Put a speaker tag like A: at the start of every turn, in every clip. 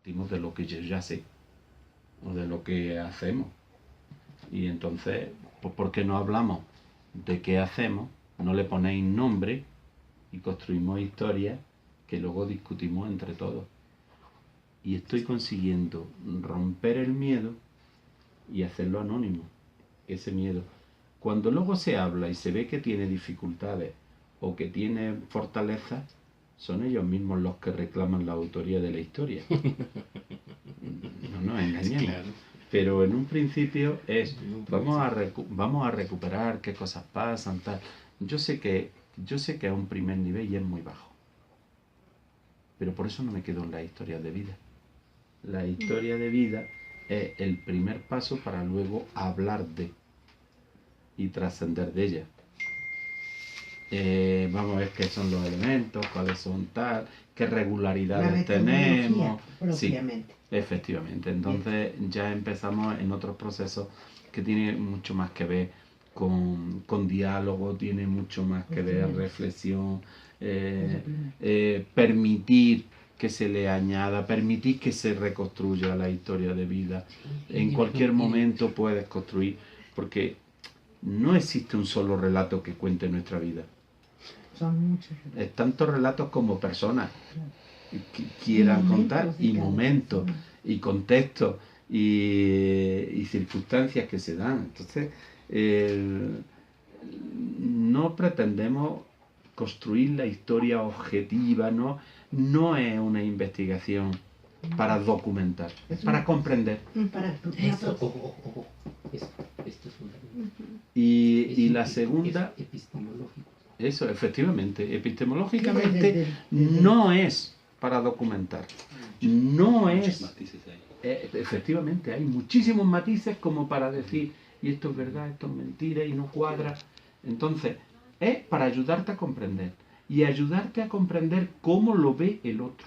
A: de lo que yo ya sé o de lo que hacemos. Y entonces, pues ¿por qué no hablamos de qué hacemos? No le ponéis nombre y construimos historias que luego discutimos entre todos. Y estoy consiguiendo romper el miedo y hacerlo anónimo, ese miedo. Cuando luego se habla y se ve que tiene dificultades o que tiene fortalezas, son ellos mismos los que reclaman la autoría de la historia. No nos engañemos. Claro. Pero en un principio es, vamos a recuperar qué cosas pasan, tal. Yo sé que a un primer nivel ya es muy bajo. Pero por eso no me quedo en la historia de vida. La historia de vida es el primer paso para luego hablar de y trascender de ella. Vamos a ver qué son los elementos, cuáles son tal, qué regularidades tenemos.
B: Propiamente.
A: Sí, efectivamente. Entonces ya empezamos en otros procesos que tienen mucho más que ver con diálogo, tiene mucho más que ver reflexión, permitir que se le añada, permitir que se reconstruya la historia de vida. En cualquier momento puedes construir, porque no existe un solo relato que cuente nuestra vida.
B: Son muchos.
A: Tantos relatos como personas que quieran contar, y momentos, y contextos, y circunstancias que se dan. Entonces, no pretendemos construir la historia objetiva, no es una investigación para documentar, es para comprender.
C: Esto es una...
A: Y la segunda...
C: Es epistemológico.
A: Eso, efectivamente, epistemológicamente no es para documentar. No es... Efectivamente, hay muchísimos matices como para decir, y esto es verdad, esto es mentira, y no cuadra. Entonces, es para ayudarte a comprender. Y ayudarte a comprender cómo lo ve el otro.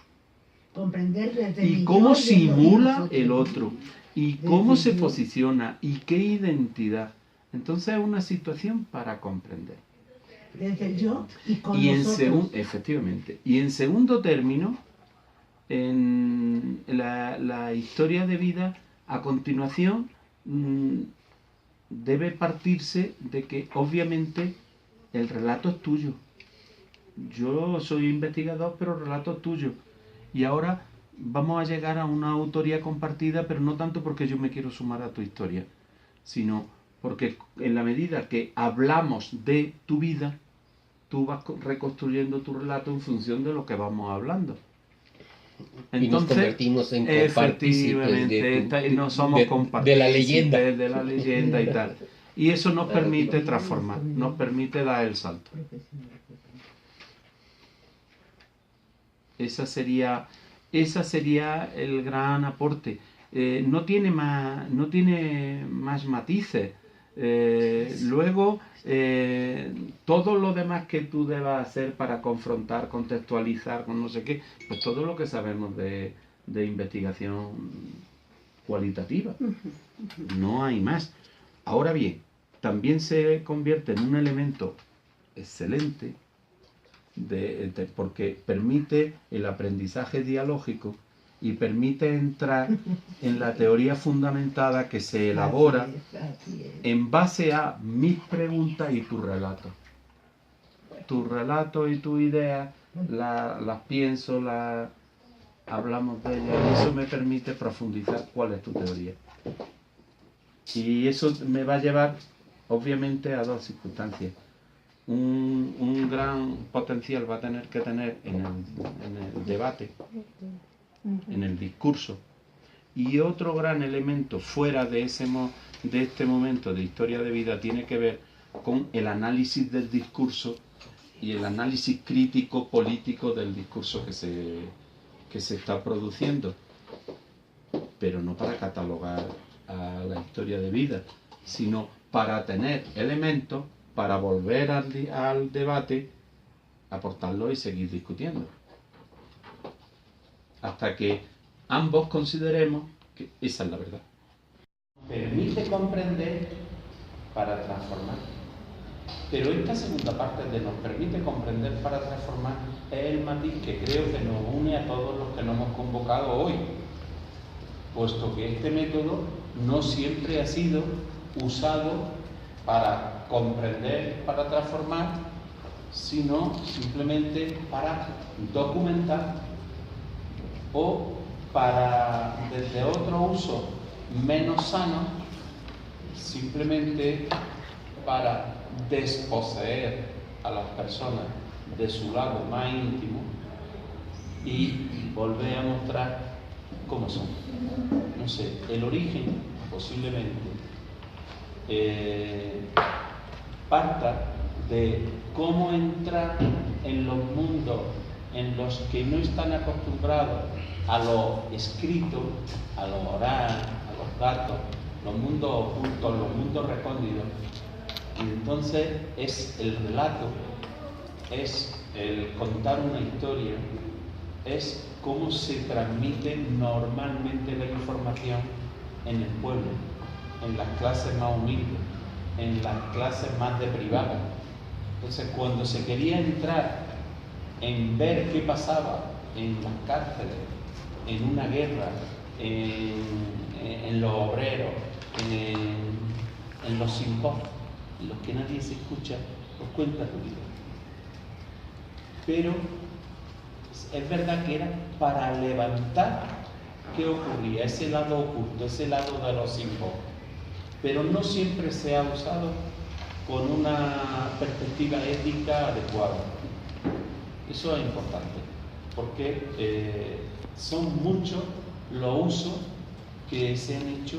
B: Comprender desde
A: y cómo simula el otro. Y cómo se posiciona. Y qué identidad. Entonces es una situación para comprender.
B: Desde el yo y con
A: y
B: nosotros.
A: Efectivamente. Y en segundo término, en la historia de vida, a continuación, debe partirse de que obviamente el relato es tuyo. Yo soy investigador, pero el relato es tuyo. Y ahora vamos a llegar a una autoría compartida, pero no tanto porque yo me quiero sumar a tu historia, sino porque en la medida que hablamos de tu vida, tú vas reconstruyendo tu relato en función de lo que vamos hablando.
C: Entonces, y nos convertimos en
A: efectivamente, no somos
C: de la leyenda.
A: De la leyenda y tal. Y eso nos permite transformar, nos permite dar el salto. Esa sería el gran aporte. No tiene más matices. Luego, todo lo demás que tú debas hacer para confrontar, contextualizar con no sé qué, pues todo lo que sabemos de investigación cualitativa. No hay más. Ahora bien, también se convierte en un elemento excelente porque permite el aprendizaje dialógico y permite entrar en la teoría fundamentada que se elabora en base a mis preguntas y tu relato. Tu relato y tu idea las pienso, hablamos de ellas, y eso me permite profundizar cuál es tu teoría. Y eso me va a llevar, obviamente, a dos circunstancias. Un gran potencial va a tener que tener en el debate, en el discurso, y otro gran elemento fuera de este momento de historia de vida tiene que ver con el análisis del discurso y el análisis crítico político del discurso que se está produciendo, pero no para catalogar a la historia de vida, sino para tener elementos para volver al debate, aportarlo y seguir discutiendo. Hasta que ambos consideremos que esa es la verdad. Permite comprender para transformar. Pero esta segunda parte de nos permite comprender para transformar es el matiz que creo que nos une a todos los que nos hemos convocado hoy. puesto que este método no siempre ha sido usado para comprender, para transformar, sino simplemente para documentar o para, desde otro uso menos sano, simplemente para desposeer a las personas de su lado más íntimo y volver a mostrar cómo son. No sé, el origen posiblemente parta de cómo entrar en los mundos en los que no están acostumbrados a lo escrito, a lo oral, a los datos, los mundos ocultos, los mundos recónditos. Y entonces es el relato, es el contar una historia, es cómo se transmite normalmente la información en el pueblo, en las clases más humildes, en las clases más deprivadas. Entonces, cuando se quería entrar en ver qué pasaba en las cárceles, en una guerra, en los obreros, en los sin voz, en los que nadie se escucha, pues cuenta tu vida. Pero es verdad que era para levantar qué ocurría, ese lado oculto, ese lado de los sin voz. Pero no siempre se ha usado con una perspectiva ética adecuada. Eso es importante, porque son muchos los usos que se han hecho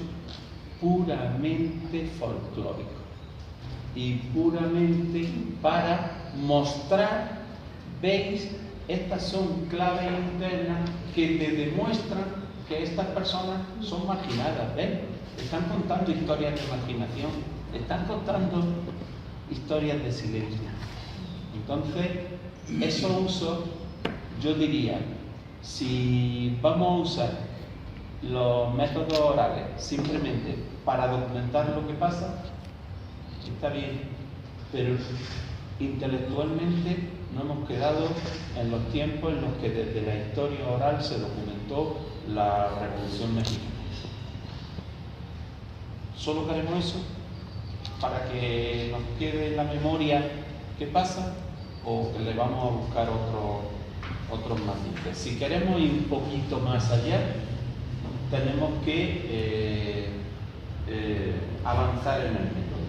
A: puramente folclóricos y puramente para mostrar, veis, estas son claves internas que te demuestran que estas personas son marginadas, ¿ven? Están contando historias de marginación, están contando historias de silencio. Entonces, esos usos, yo diría, si vamos a usar los métodos orales simplemente para documentar lo que pasa, está bien, pero intelectualmente no hemos quedado en los tiempos en los que desde la historia oral se documentó la Revolución Mexicana. Solo queremos eso para que nos quede en la memoria qué pasa, o que le vamos a buscar otros matices. Si queremos ir un poquito más allá, tenemos que avanzar en el método.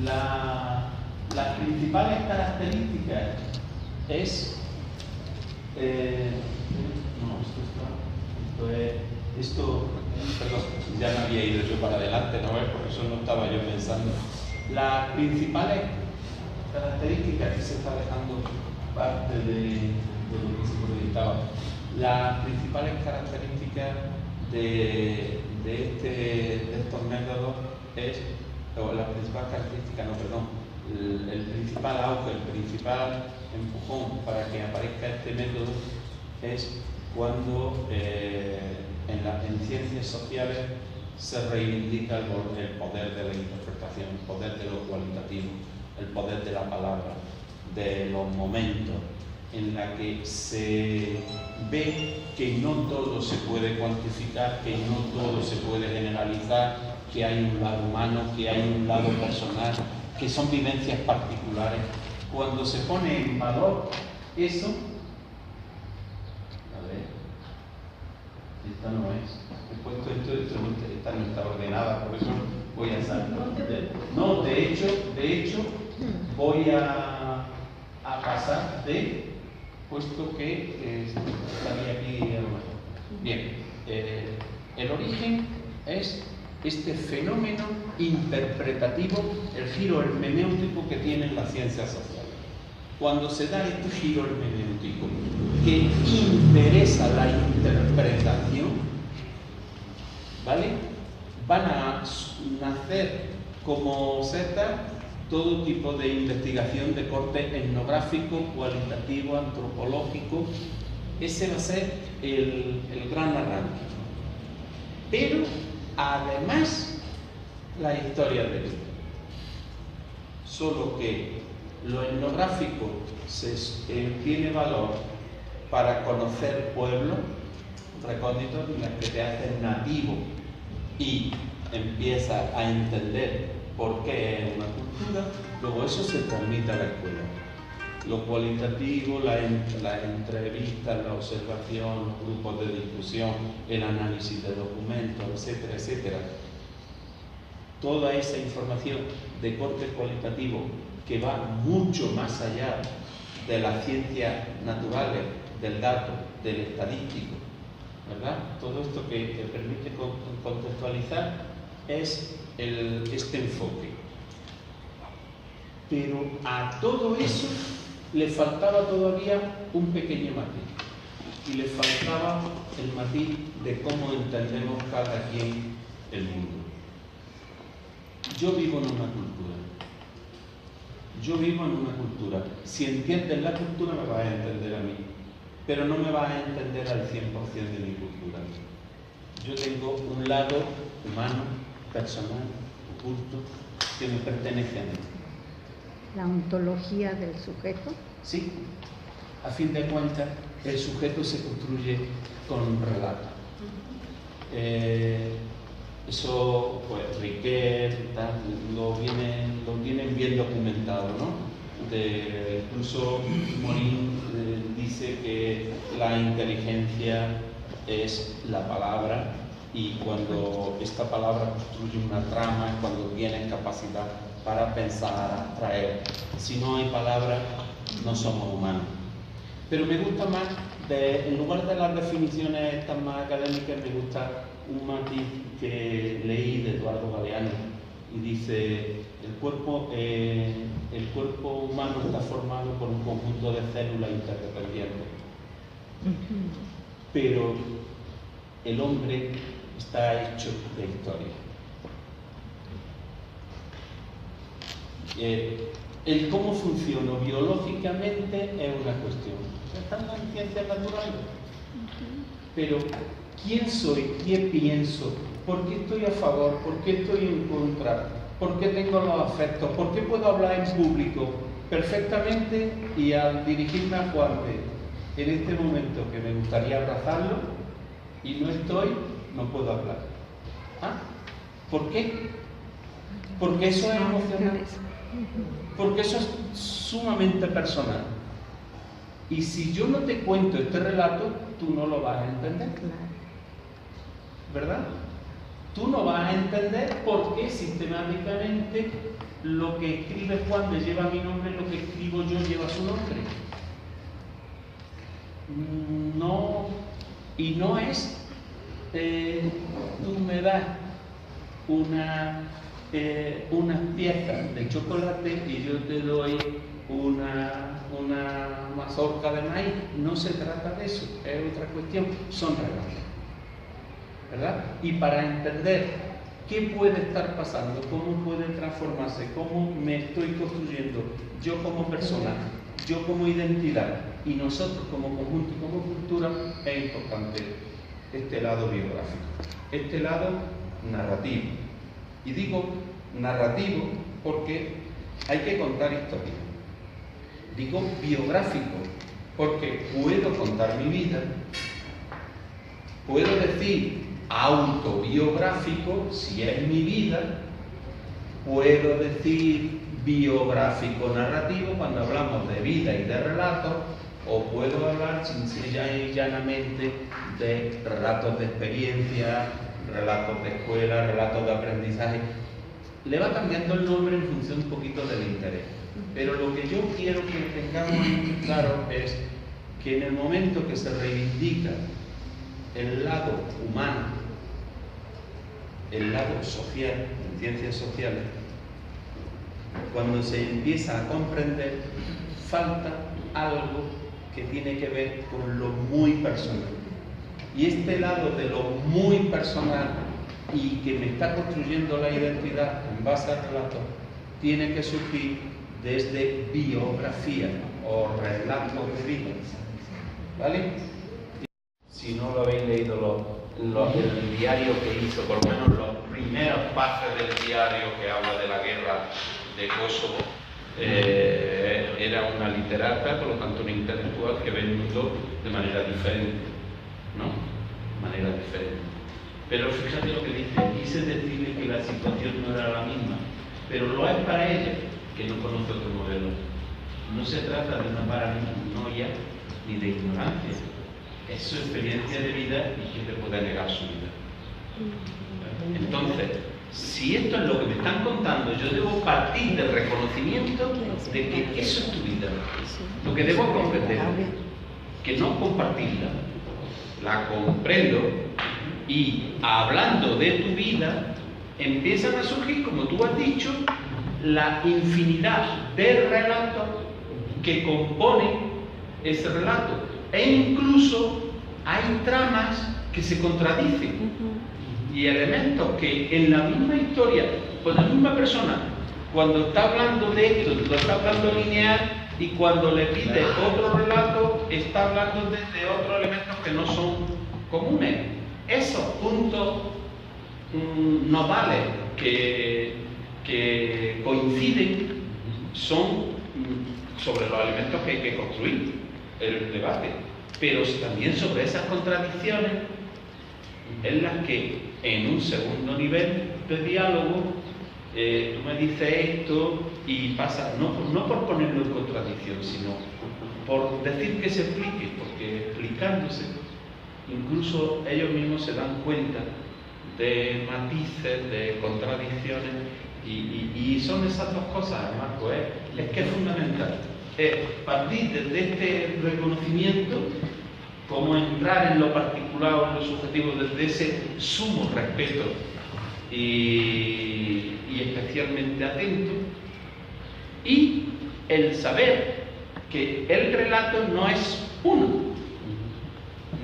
A: Las principales características es perdón, ya me había ido yo para adelante, ¿no? Por eso no estaba yo pensando. Las principales características que se está dejando parte de lo que se proyectaba. Las principales características de estos métodos es, o la principal característica, el principal auge, el principal empujón para que aparezca este método es cuando en ciencias sociales se reivindica el poder de la interpretación, el poder de lo cualitativo, el poder de la palabra, de los momentos, en la que se ve que no todo se puede cuantificar, que no todo se puede generalizar, que hay un lado humano, que hay un lado personal, que son vivencias particulares. Cuando se pone en valor eso, a ver, esta no es, he puesto esta no está ordenada, por eso voy a salir. No, de hecho, voy a pasar puesto que estaría aquí a lo mejor. Bien, el origen es este fenómeno interpretativo, el giro hermenéutico que tienen las ciencias sociales. Cuando se da este giro hermenéutico que interesa la interpretación, ¿vale? Van a nacer como seta todo tipo de investigación de corte etnográfico, cualitativo, antropológico. Ese va a ser el gran arranque. Pero además la historia de vida. Solo que lo etnográfico tiene valor para conocer pueblo, recónditos en las que te haces nativo y empiezas a entender por qué es una cultura, luego eso se transmite a la escuela. Lo cualitativo, las entrevistas, la observación, los grupos de discusión, el análisis de documentos, etcétera, etcétera. Toda esa información de corte cualitativo que va mucho más allá de las ciencias naturales, del dato, del estadístico, ¿verdad? Todo esto que permite contextualizar es este enfoque. Pero a todo eso le faltaba todavía un pequeño matiz. Y le faltaba el matiz de cómo entendemos cada quien el mundo. Yo vivo en una cultura. Yo vivo en una cultura. Si entiendes la cultura me vas a entender a mí, pero no me vas a entender al 100% de mi cultura. Yo tengo un lado humano, personal, oculto, que me pertenece a mí.
D: La ontología del sujeto.
A: Sí, a fin de cuentas, el sujeto se construye con un relato. Eso, pues, Riquet lo vienen bien documentado, ¿no? Incluso Morin dice que la inteligencia es la palabra y cuando esta palabra construye una trama es cuando tienes capacidad para pensar, abstraer. Si no hay palabra, no somos humanos. Pero me gusta más, en lugar de las definiciones estas más académicas, me gusta un matiz que leí de Eduardo Galeano y dice: el cuerpo humano está formado por un conjunto de células interdependientes, pero el hombre está hecho de historia. El cómo funciona biológicamente es una cuestión. Están las ciencias naturales. Pero ¿quién soy? ¿Qué pienso? ¿Por qué estoy a favor? ¿Por qué estoy en contra? ¿Por qué tengo los afectos? ¿Por qué puedo hablar en público perfectamente y al dirigirme a Juan en este momento que me gustaría abrazarlo y no estoy, no puedo hablar? ¿Ah? ¿Por qué? Porque eso es emocional. Porque eso es sumamente personal. Y si yo no te cuento este relato, tú no lo vas a entender. ¿Verdad? Tú no vas a entender por qué sistemáticamente lo que escribe Juan me lleva mi nombre, lo que escribo yo lleva su nombre. No, y no es tú me das unas piezas de chocolate y yo te doy una mazorca de maíz. No se trata de eso, es otra cuestión, son regalos, ¿verdad? Y para entender qué puede estar pasando, cómo puede transformarse, cómo me estoy construyendo yo como persona, yo como identidad y nosotros como conjunto y como cultura, es importante este lado biográfico, este lado narrativo. Y digo narrativo porque hay que contar historias. Digo biográfico porque puedo contar mi vida, puedo decir autobiográfico si es mi vida, puedo decir biográfico narrativo cuando hablamos de vida y de relatos, o puedo hablar sencilla y llanamente de relatos de experiencia, relatos de escuela, relatos de aprendizaje. Le va cambiando el nombre en función un poquito del interés. Pero lo que yo quiero que tengamos muy claro es que en el momento que se reivindica el lado humano, el lado social, en ciencias sociales, cuando se empieza a comprender, falta algo que tiene que ver con lo muy personal. Y este lado de lo muy personal y que me está construyendo la identidad en base al relato, tiene que surgir desde biografía o relatos de vida. ¿Vale? Si no lo habéis leído el diario que hizo, por lo menos los primeros pasos del diario que habla de la guerra de Kosovo, era una literata, por lo tanto una intelectual que ve el mundo de manera diferente, ¿no? manera diferente. Pero fíjate lo que dice, quise decirle que la situación no era la misma, pero lo es para ella, que no conoce otro modelo. No se trata de una paranoia ni de ignorancia, es su experiencia de vida y que te puede negar su vida. Entonces, si esto es lo que me están contando, yo debo partir del reconocimiento de que eso es tu vida. Lo que debo comprender, que no compartirla, la comprendo y hablando de tu vida, empiezan a surgir, como tú has dicho, la infinidad de relatos que componen ese relato. E incluso hay tramas que se contradicen. Y elementos que en la misma historia, con la misma persona, cuando está hablando de esto, lo está hablando lineal, y cuando le pide otro relato, está hablando de otros elementos que no son comunes. Esos puntos nodales que coinciden son sobre los elementos que hay que construir el debate, pero también sobre esas contradicciones en las que en un segundo nivel de diálogo tú me dices esto y pasa, no por ponerlo en contradicción, sino por decir que se explique, porque explicándose incluso ellos mismos se dan cuenta de matices, de contradicciones y son esas dos cosas, Marco, es que es fundamental partir desde este reconocimiento, como entrar en lo particular o en lo subjetivo desde ese sumo respeto y especialmente atento, y el saber que el relato no es uno,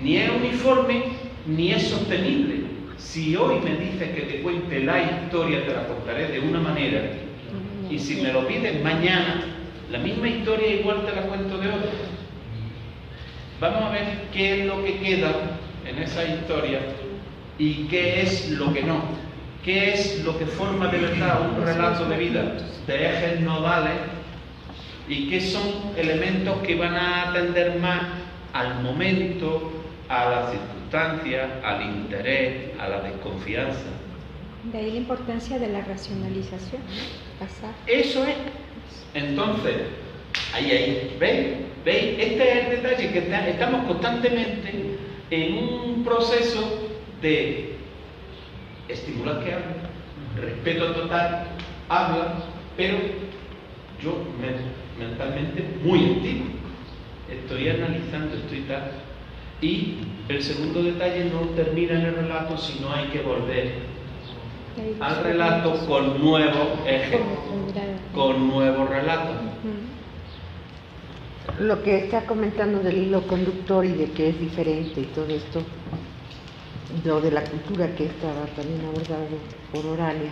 A: ni es uniforme, ni es sostenible. Si hoy me dices que te cuente la historia, te la contaré de una manera, y si me lo pides mañana, la misma historia igual te la cuento de otra. Vamos a ver qué es lo que queda en esa historia y qué es lo que no. Qué es lo que forma de verdad un relato de vida de ejes nodales y qué son elementos que van a atender más al momento, a las circunstancias, al interés, a la desconfianza.
E: De ahí la importancia de la racionalización, pasar.
A: Eso es. Entonces, ahí, ¿veis? Este es el detalle, que estamos constantemente en un proceso de estimular que habla, respeto total, habla, pero yo mentalmente muy activo. Estoy analizando, estoy tal. Y el segundo detalle no termina en el relato, sino hay que volver al relato con nuevos ejes, con nuevos relatos.
B: Lo que está comentando del hilo conductor y de que es diferente y todo esto, lo de la cultura que estaba también abordado por Oralia,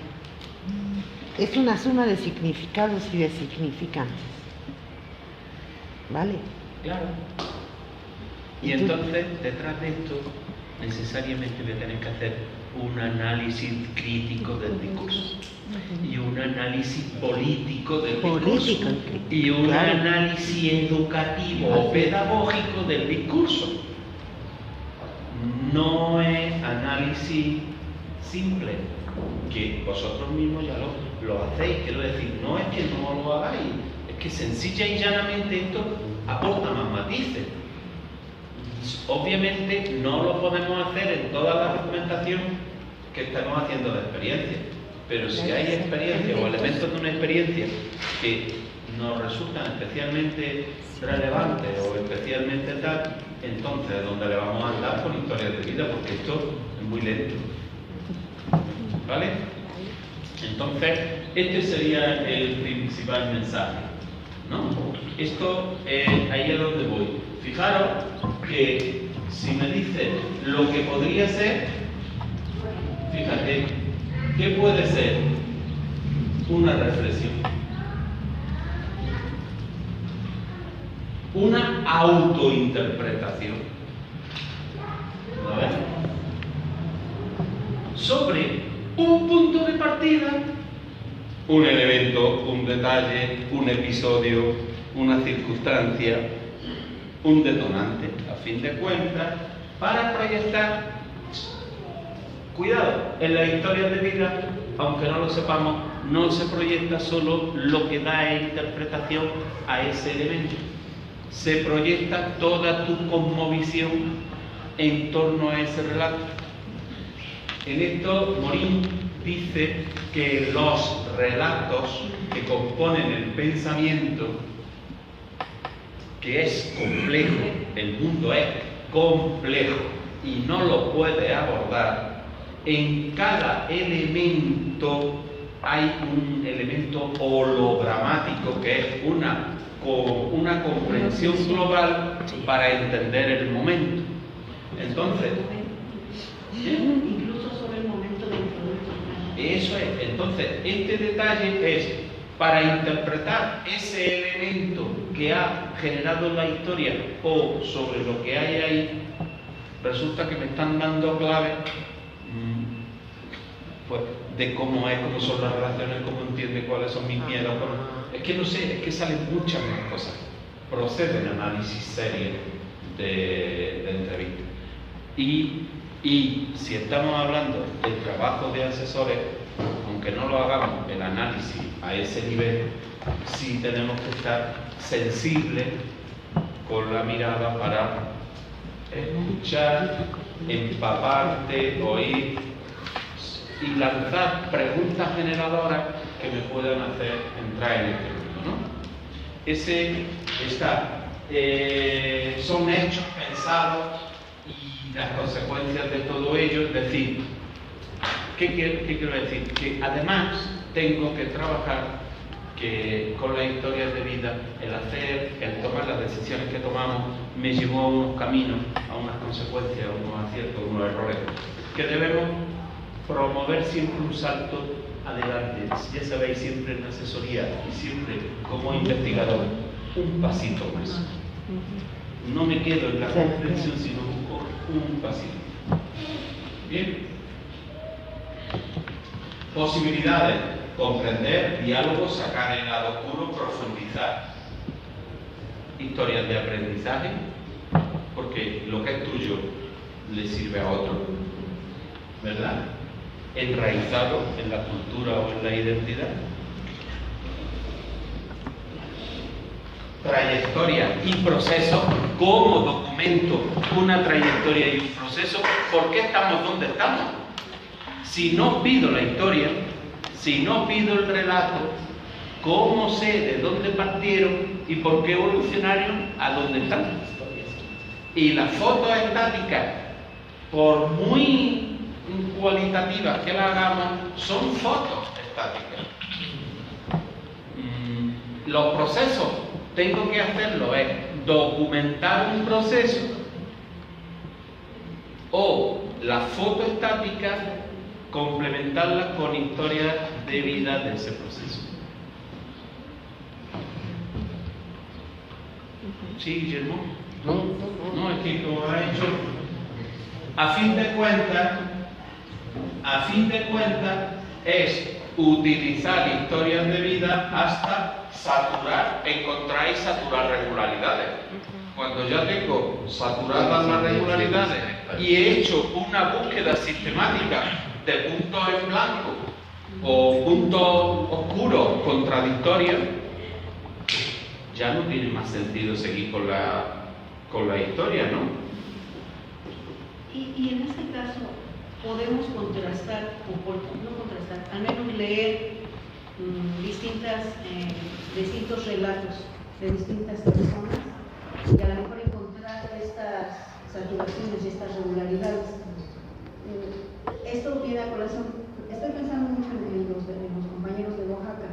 B: es una suma de significados y de significantes. ¿Vale?
A: Claro. Y entonces, detrás de esto, necesariamente voy a tener que hacer un análisis crítico del discurso y un análisis político del discurso y un análisis educativo o pedagógico del discurso. No es análisis simple, que vosotros mismos ya lo hacéis, quiero decir, no es que no lo hagáis, es que sencilla y llanamente esto aporta más matices. Obviamente no lo podemos hacer en toda la documentación que estamos haciendo de experiencia, pero si hay experiencias o elementos de una experiencia que nos resultan especialmente relevantes o especialmente tal, entonces donde le vamos a andar con historias de vida, porque esto es muy lento. ¿Vale? Entonces, este sería el principal mensaje, ¿no? Esto ahí es donde voy. Fijaros que si me dice lo que podría ser, fíjate, ¿qué puede ser? Una reflexión, una autointerpretación, ¿no ves? Sobre un punto de partida, un elemento, un detalle, un episodio, una circunstancia, un detonante, a fin de cuentas, para proyectar Cuidado, en las historias de vida, aunque no lo sepamos, no se proyecta solo lo que da interpretación a ese elemento. Se proyecta toda tu cosmovisión en torno a ese relato. En esto, Morín dice que los relatos que componen el pensamiento, que es complejo, el mundo es complejo y no lo puede abordar, en cada elemento hay un elemento hologramático que es una comprensión global para entender el momento. Entonces,
F: incluso sobre el momento del producto.
A: Eso es. Entonces, este detalle es para interpretar ese elemento que ha generado la historia o sobre lo que hay ahí. Resulta que me están dando claves pues, de cómo es, cómo son las relaciones, cómo entiende cuáles son mis miedos. Es que no sé, es que salen muchas más cosas. Proceden análisis serios de entrevistas. Y si estamos hablando del trabajo de asesores, aunque no lo hagamos el análisis a ese nivel, sí tenemos que estar sensibles con la mirada para escuchar, empaparte, oír y lanzar preguntas generadoras que me puedan hacer entrar en este mundo, ¿no? Son hechos pensados y las consecuencias de todo ello, es decir, ¿qué quiero decir? Que además tengo que trabajar con las historias de vida, el tomar las decisiones que tomamos me llevó a unos caminos, a unas consecuencias, a unos aciertos, a unos errores, que debemos promover siempre un salto adelante. Ya sabéis, siempre en asesoría y siempre como investigador, un pasito más. No me quedo en la comprensión, sino busco un pasito. Bien. Posibilidades: comprender, diálogo, sacar el lado oscuro, profundizar. Historias de aprendizaje, porque lo que es tuyo le sirve a otro, ¿verdad? Enraizado en la cultura o en la identidad. Trayectoria y proceso, como documento una trayectoria y un proceso. ¿Por qué estamos donde estamos? Si no pido la historia, si no pido el relato, ¿cómo sé de dónde partieron y por qué evolucionaron a dónde están? Y las fotos estáticas, por muy cualitativas que las hagamos, son fotos estáticas. Los procesos, tengo que hacerlo, es documentar un proceso o la foto estática, complementarla con historias de vida de ese proceso. ¿Sí, Guillermo? No, es que como ha dicho, a fin de cuentas es utilizar historias de vida hasta encontrar y saturar regularidades. Cuando ya tengo saturadas las regularidades y he hecho una búsqueda sistemática de puntos en blanco o puntos oscuros contradictorios, ya no tiene más sentido seguir con la historia, ¿no?
F: Y en este caso podemos contrastar, al menos leer distintos relatos de distintas personas y a lo mejor encontrar estas saturaciones y estas regularidades. Esto viene a colación, estoy pensando mucho en los compañeros de Oaxaca.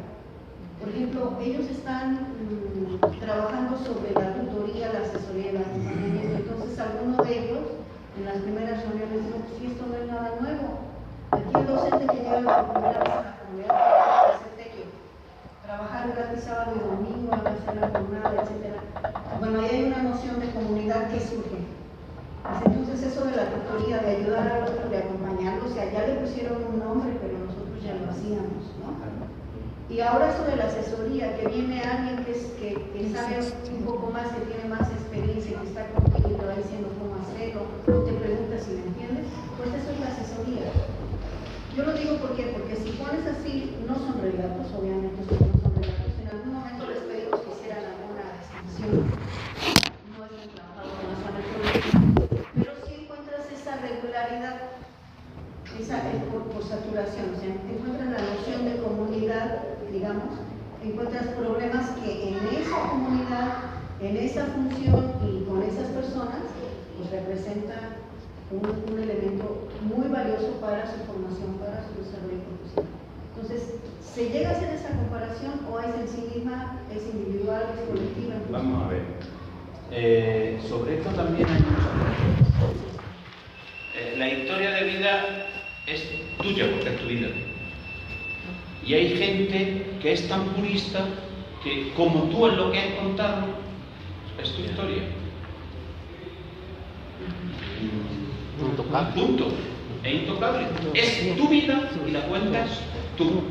F: Por ejemplo, ellos están trabajando sobre la tutoría, la asesoría y el acompañamiento. Entonces, algunos de ellos, en las primeras reuniones, dicen, pues esto no es nada nuevo. Aquí el docente que llega por primera vez a la comunidad es el tequio. Trabajar gratis sábado y domingo, hacer la jornada, etc. Bueno, ahí hay una noción de comunidad que surge. Entonces, eso de la tutoría, de ayudar al otro, de acompañarlo, o sea, ya le pusieron un nombre, pero nosotros ya lo hacíamos, ¿no? Y ahora eso de la asesoría, que viene alguien que sabe un poco más, que tiene más experiencia, que está contigo y te va diciendo cómo hacerlo, o te preguntas ¿sí me entiendes? Pues eso es la asesoría. Yo lo digo porque si pones así, no son relatos, obviamente no son relatos. En algún momento les pedimos que hicieran alguna distinción. No es muy trabajado con la zona ecológica, pero sí encuentras esa regularidad, esa por saturación, o sea, encuentras la noción de comunidad, digamos, encuentras problemas que en esa comunidad, en esa función y con esas personas, pues representa un elemento muy valioso para su formación, para su desarrollo profesional. Entonces, ¿se llega a hacer esa comparación o es en sí misma, es individual, es colectiva?
A: Vamos a ver. Sobre esto también hay muchas cosas. La historia de vida es tuya porque es tu vida. Y hay gente que es tan purista que, como tú en lo que has contado, es tu historia.
C: Intocable.
A: Punto. Es intocable. Es tu vida y la cuentas tú.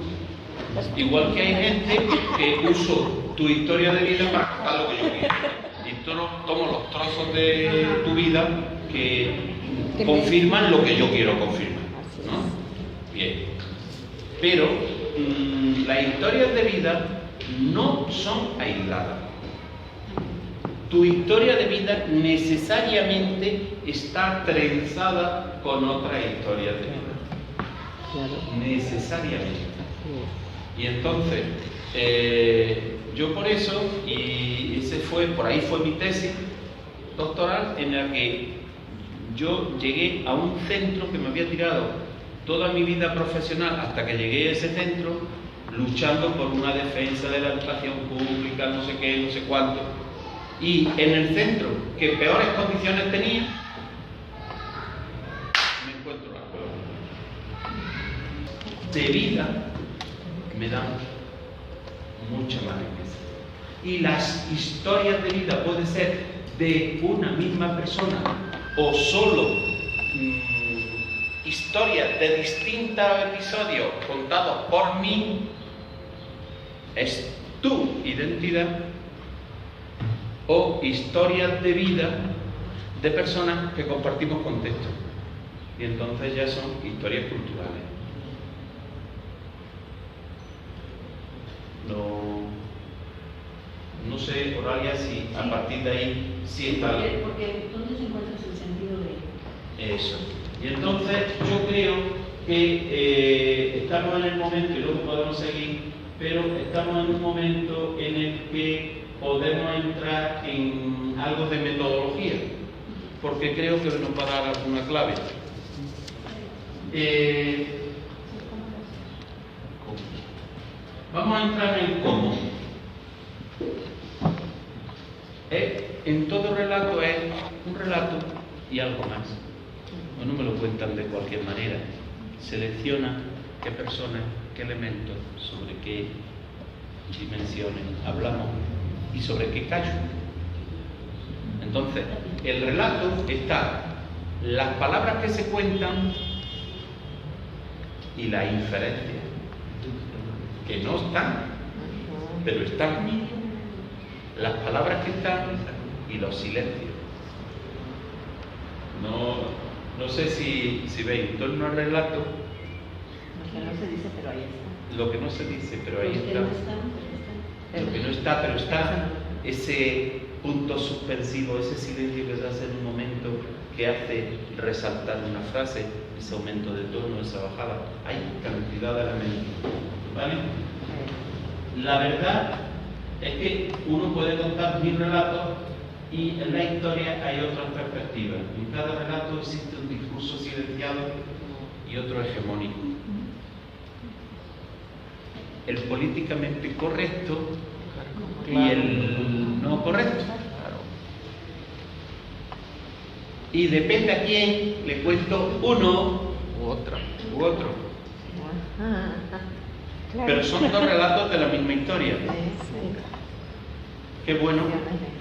A: Igual que hay gente que uso tu historia de vida para contar lo que yo quiero. Y tomo los trozos de tu vida que confirman lo que yo quiero confirmar, ¿no? Bien. Pero las historias de vida no son aisladas. Tu historia de vida necesariamente está trenzada con otras historias de vida. Necesariamente. Y entonces, yo por eso, y por ahí fue mi tesis doctoral, en la que yo llegué a un centro que me había tirado toda mi vida profesional hasta que llegué a ese centro, luchando por una defensa de la educación pública, no sé qué, no sé cuánto. Y en el centro, que peores condiciones tenía, me encuentro la escuela. De vida me dan mucha más riqueza. Y las historias de vida pueden ser de una misma persona o solo historias de distintos episodios contados por mí. Es tu identidad. O historias de vida de personas que compartimos contexto. Y entonces ya son historias culturales. No sé, Oralia, si a partir de ahí sí está.
F: Porque ¿dónde se encuentra el sentido de
A: eso? Y entonces yo creo que estamos en el momento, y luego podemos seguir, pero estamos en un momento en el que podemos entrar en algo de metodología, porque creo que nos va a dar alguna clave. Vamos a entrar en el cómo. En todo relato es un relato y algo más. No me lo cuentan de cualquier manera. Selecciona qué personas, qué elementos, sobre qué dimensiones hablamos y sobre qué callo. Entonces, el relato está las palabras que se cuentan y la inferencia, que no están, pero están. Las palabras que están y los silencios. No sé si veis, en torno al relato,
B: Lo que no se dice, pero ahí está.
A: lo que no se dice, pero ahí está. Lo que no está, pero está. Ese punto suspensivo, ese silencio que se hace en un momento que hace resaltar una frase, ese aumento de tono, esa bajada. Hay cantidad de elementos, ¿vale? La verdad es que uno puede contar 1000 relatos y en la historia hay otras perspectivas. En cada relato existe un discurso silenciado y otro hegemónico. El políticamente correcto y el no correcto. Y depende a quién le cuento uno u otro. Pero son dos relatos de la misma historia. Qué bueno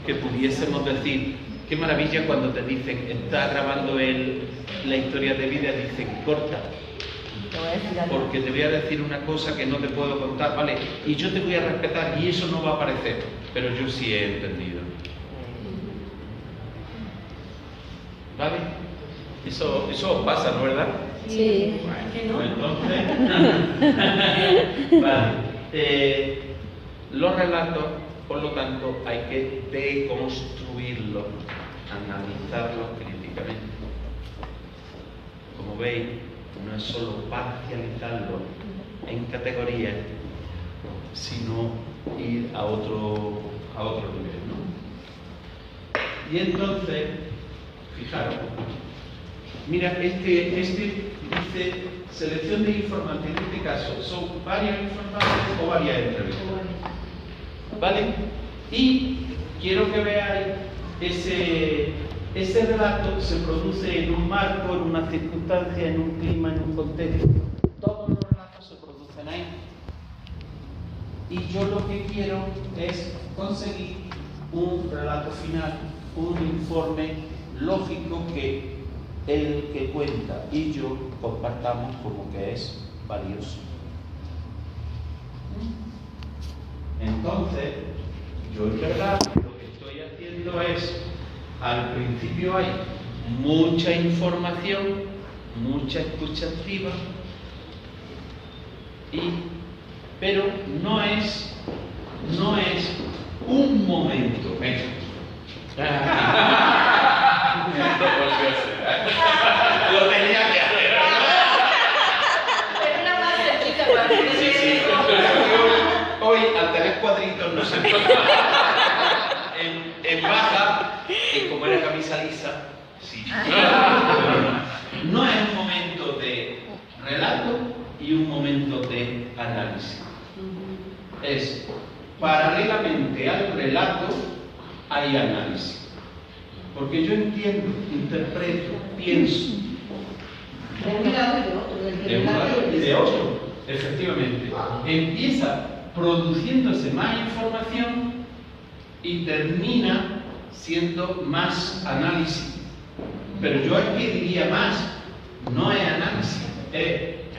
A: que pudiésemos decir, qué maravilla cuando te dicen, está grabando la historia de vida, dicen, corta, porque te voy a decir una cosa que no te puedo contar, ¿vale? Y yo te voy a respetar y eso no va a aparecer, pero yo sí he entendido. ¿Vale? Eso os pasa, ¿no, verdad?
E: Sí.
A: Bueno, entonces, vale. Los relatos, por lo tanto, hay que deconstruirlos, analizarlos críticamente. Como veis, no es solo parcializarlos en categorías, sino ir a otro nivel, ¿no? Y entonces, fijaros, mira, este dice selección de información. En este caso son varias informaciones o varias entrevistas, ¿vale? Y quiero que veáis ese relato se produce en un marco, en una circunstancia, en un clima, en un contexto. Todos los relatos se producen ahí. Y yo lo que quiero es conseguir un relato final, un informe lógico que el que cuenta y yo compartamos como que es valioso. Entonces, yo en verdad lo que estoy haciendo es, al principio hay mucha información, mucha escucha activa, pero no es un momento. Lo tenía que hacer. Sí. Hoy, al tener cuadritos, no sé. En baja, y como era camisa lisa, sí. No es un momento de relato y un momento de análisis. Es paralelamente al relato hay análisis. Porque yo entiendo, interpreto, pienso.
F: De un lado y de otro.
A: De un lado y de otro, efectivamente. Empieza produciéndose más información y termina siendo más análisis. Pero yo aquí diría más, no es análisis,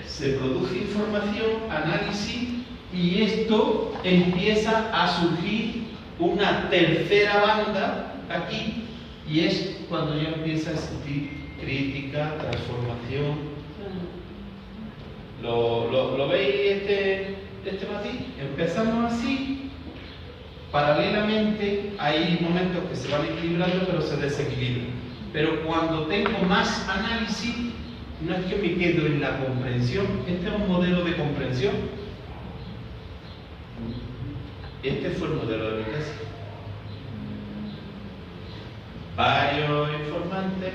A: se produce información, análisis, y esto empieza a surgir una tercera banda aquí, y es cuando yo empiezo a sentir crítica, transformación. ¿Lo veis este matiz? Empezamos así, paralelamente hay momentos que se van equilibrando pero se desequilibran. Pero cuando tengo más análisis, no es que me quedo en la comprensión, este es un modelo de comprensión. Este fue el modelo de mi tesis. Varios informantes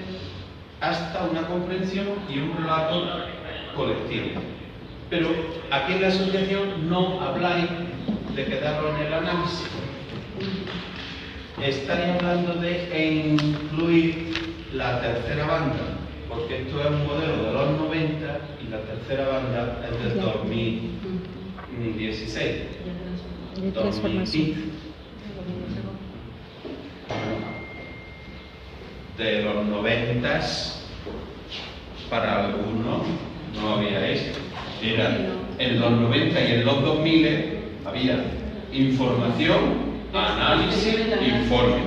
A: hasta una comprensión y un relato colectivo. Pero aquí en la asociación no habláis de quedaros en el análisis. Estáis hablando de incluir la tercera banda, porque esto es un modelo de los 90 y la tercera banda es del 2016.
E: De transformación.
A: De los 90 para algunos no había esto. Era en los 90 y en los 2000 había información, análisis, informe.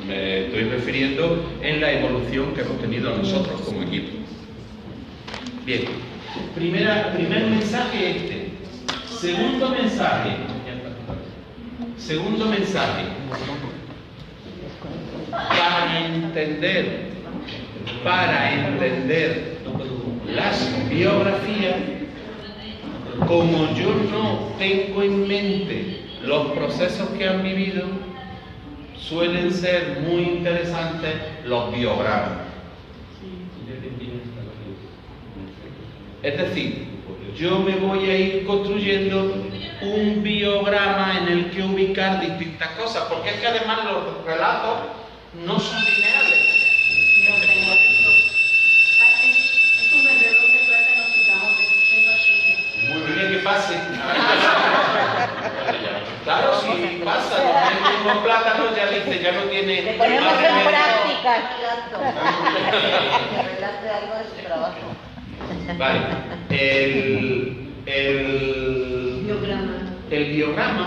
A: Me estoy refiriendo en la evolución que hemos tenido nosotros como equipo. Bien, primer mensaje este. Segundo mensaje. Para entender las biografías, como yo no tengo en mente los procesos que han vivido, suelen ser muy interesantes los biogramas. Es decir, yo me voy a ir construyendo un biograma en el que ubicar distintas cosas, porque es que además los relatos no son lineales.
F: Es un vendedor de plátanos y camotes.
A: Muy bien que pase. Claro, si pasa, no tengo plátanos, ya dice, ya no tiene.
B: Le ponemos en práctica.
F: Que relate algo de su trabajo.
A: Vale. El biograma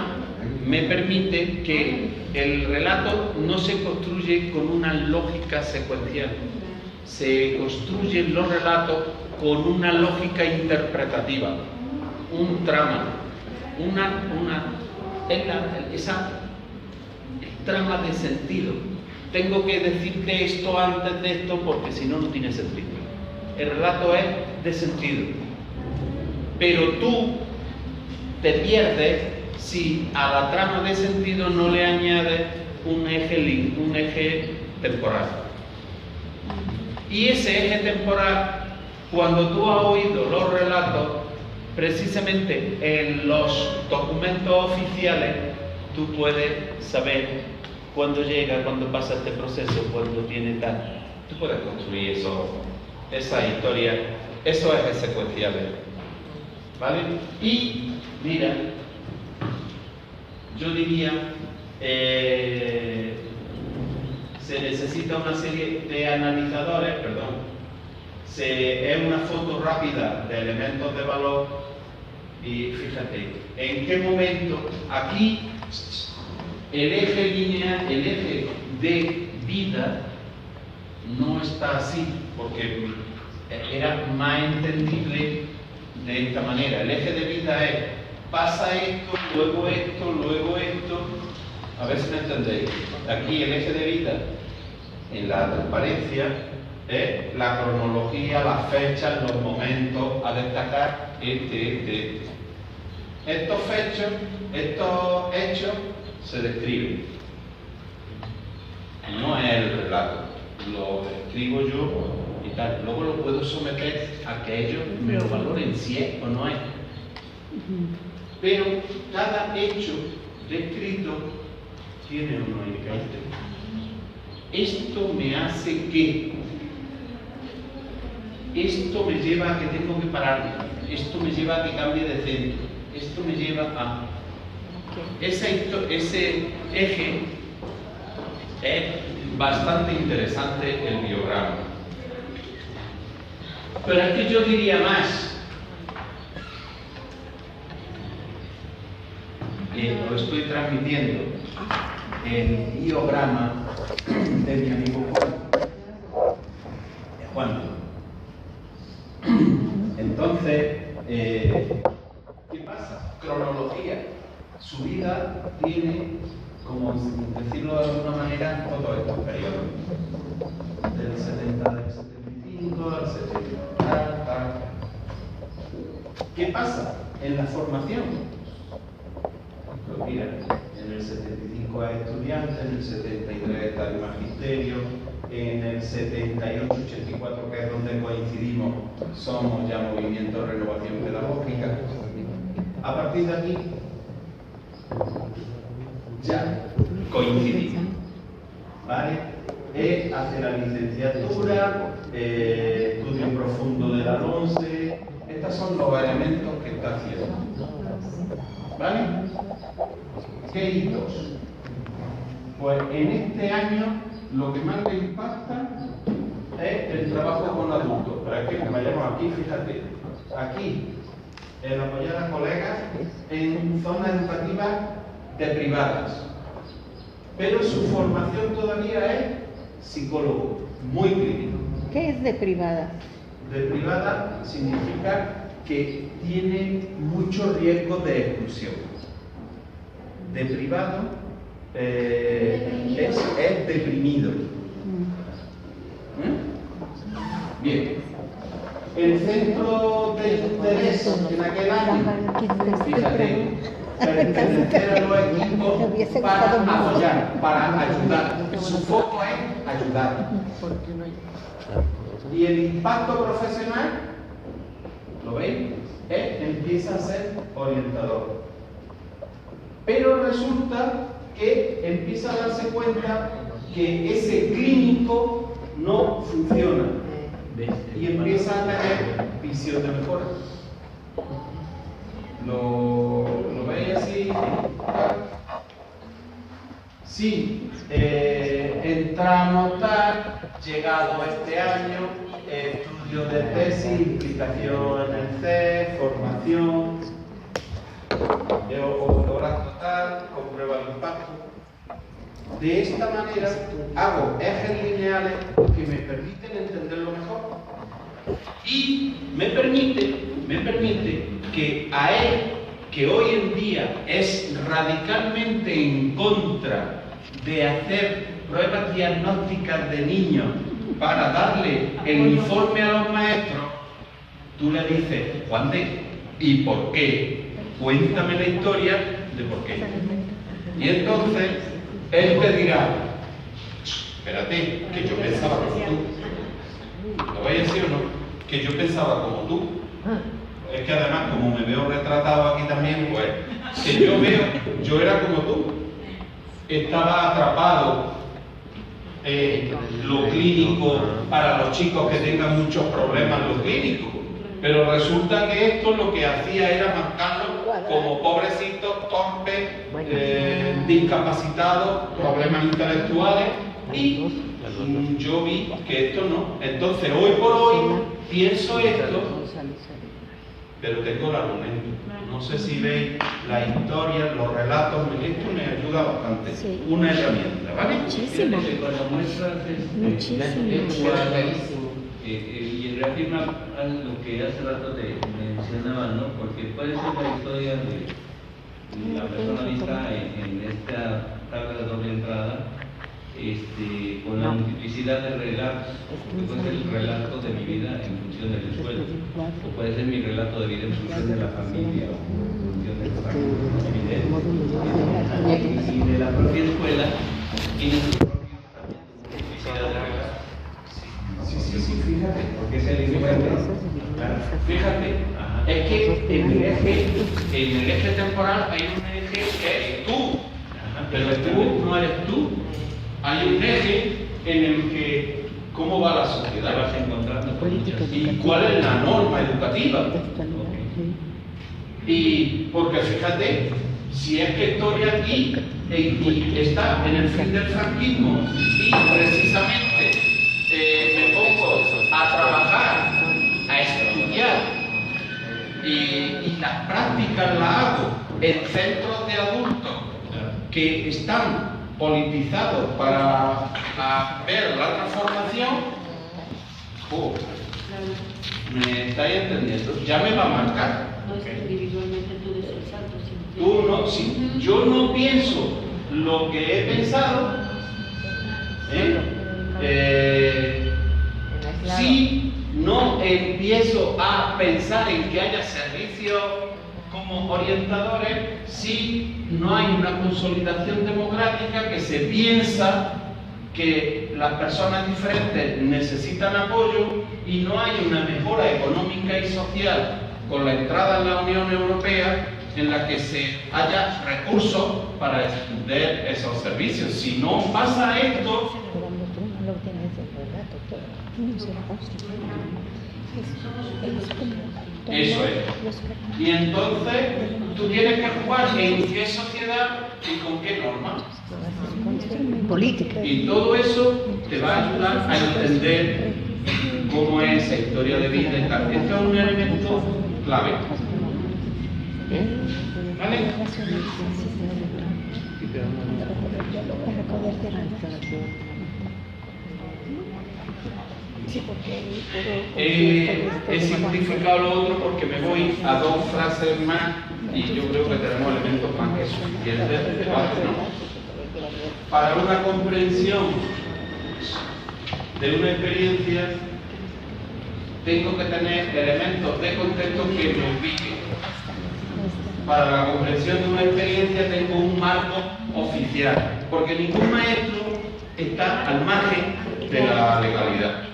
A: me permite que el relato no se construye con una lógica secuencial, se construyen los relatos con una lógica interpretativa, un trama, esa trama de sentido. Tengo que decirte esto antes de esto porque si no, no tiene sentido. El relato es de sentido. Pero tú te pierdes si a la trama de sentido no le añades un eje temporal. Y ese eje temporal, cuando tú has oído los relatos, precisamente en los documentos oficiales, tú puedes saber cuándo llega, cuándo pasa este proceso, cuándo tiene tal. Tú puedes construir esa historia, esos ejes secuenciales. ¿Vale? Y, mira, yo diría, se necesita una serie de analizadores, es una foto rápida de elementos de valor y fíjate, en qué momento aquí el eje lineal, el eje de vida no está así, porque era más entendible de esta manera. El eje de vida es, pasa esto, luego esto, luego esto. A ver si me entendéis. Aquí el eje de vida, en la transparencia, es la cronología, las fechas, los momentos a destacar, este. Estos hechos se describen. No es el relato, lo escribo yo y tal. Luego lo puedo someter a que ellos me lo valoren si es o no es. Pero cada hecho descrito tiene unos indicadores. Esto me hace que, esto me lleva a que tengo que pararme, esto me lleva a que cambie de centro, esto me lleva a... Ese eje es bastante interesante el biograma. Pero es que yo diría más. Lo estoy transmitiendo el biograma de mi amigo Juan. Entonces, ¿qué pasa? Cronología. Su vida tiene, como decirlo de alguna manera, todos estos periodos. Del 70 al 75, al 70, tal. ¿Qué pasa en la formación? Pues mira, en el 75 es estudiante, en el 73 está el magisterio, en el 78-84, que es donde coincidimos, somos ya Movimiento de Renovación Pedagógica. A partir de aquí, ya coincidimos, ¿vale? Hace la licenciatura, estudio profundo de la 11, estos son los elementos que está haciendo, ¿vale? ¿Qué hitos? Pues en este año lo que más le impacta es el trabajo con adultos. Pero es que vayamos aquí, fíjate, aquí, el apoyar a colegas en zonas educativas deprivadas. Pero su formación todavía es psicólogo, muy clínico.
B: ¿Qué es deprivada?
A: Deprivada significa que tiene mucho riesgo de exclusión. Deprivado es deprimido. Bien. El centro de interés en aquel año, fíjate, pertenecer a los equipos para apoyar, para ayudar. Su foco es ayudar. Y el impacto profesional, ¿lo veis? Empieza a ser orientador. Pero resulta que empieza a darse cuenta que ese clínico no funciona y empieza a tener visión de mejora. ¿Lo veis así? Sí, entramos tal, llegado este año, estudio de tesis, implicación en el CEF, formación, horas total, comprueba el impacto. De esta manera hago ejes lineales que me permiten entenderlo mejor. Y me permite que a él, que hoy en día es radicalmente en contra de hacer pruebas diagnósticas de niños para darle el informe a los maestros, tú le dices, Juan de, ¿y por qué? Cuéntame la historia de por qué. Y entonces él te dirá, espérate, que yo pensaba como tú. ¿Lo vais a decir o no? Que yo pensaba como tú. Es que además, como me veo retratado aquí también, pues, que yo era como tú. Estaba atrapado en lo clínico para los chicos que tengan muchos problemas en lo clínico. Pero resulta que esto lo que hacía era marcarlo como pobrecitos, torpes, discapacitados, problemas intelectuales, y yo vi que esto no. Entonces, hoy por hoy, pienso esto, pero tengo el argumento. No sé si veis la historia, los relatos, esto me ayuda bastante.
E: Sí.
A: Una herramienta, ¿vale?
E: Muchísimo.
G: Fíjate que cuando muestras
E: Muchísimo.
G: y reafirma lo que hace rato te mencionaba, ¿no? Porque puede ser la historia de la persona vista en esta tabla de doble entrada, con la multiplicidad de relatos, porque puede ser el relato de mi vida en función de la escuela, o puede ser mi relato de vida en función de la familia, o en función de los actos, y de la propia escuela tiene su propia multiplicidad de relatos.
A: Sí, fíjate.
G: Porque es el influente.
A: Fíjate, es que en el eje temporal hay un eje que es tú, pero tú no eres tú. Hay un eje en el que cómo va la
G: Te
A: sociedad
G: vas encontrando con muchas.
A: y cuál es la norma educativa. Y porque fíjate, si es que estoy aquí y está en el fin del franquismo y precisamente me pongo a trabajar, a estudiar y las prácticas las hago en centros de adultos que están politizados para ver la transformación, ¿me estáis entendiendo? Ya me va a marcar.
F: No es que individualmente tú des el salto, sino
A: Tú no, si yo no pienso lo que he pensado, si no empiezo a pensar en que haya servicios como orientadores, si no hay una consolidación democrática, que se piensa que las personas diferentes necesitan apoyo y no hay una mejora económica y social con la entrada en la Unión Europea en la que se haya recursos para extender esos servicios. Si no pasa esto, eso es. Y entonces tú tienes que jugar en qué sociedad y con qué normas.
B: Política.
A: Y todo eso te va a ayudar a entender cómo es esa historia de vida y tal. Este es un elemento clave. ¿Vale? He simplificado lo otro porque me voy a dos frases más y yo creo que tenemos elementos más que suficientes de debate, ¿no? Para una comprensión de una experiencia tengo que tener elementos de contexto que me ubiquen. Para la comprensión de una experiencia tengo un marco oficial, porque ningún maestro está al margen de la legalidad.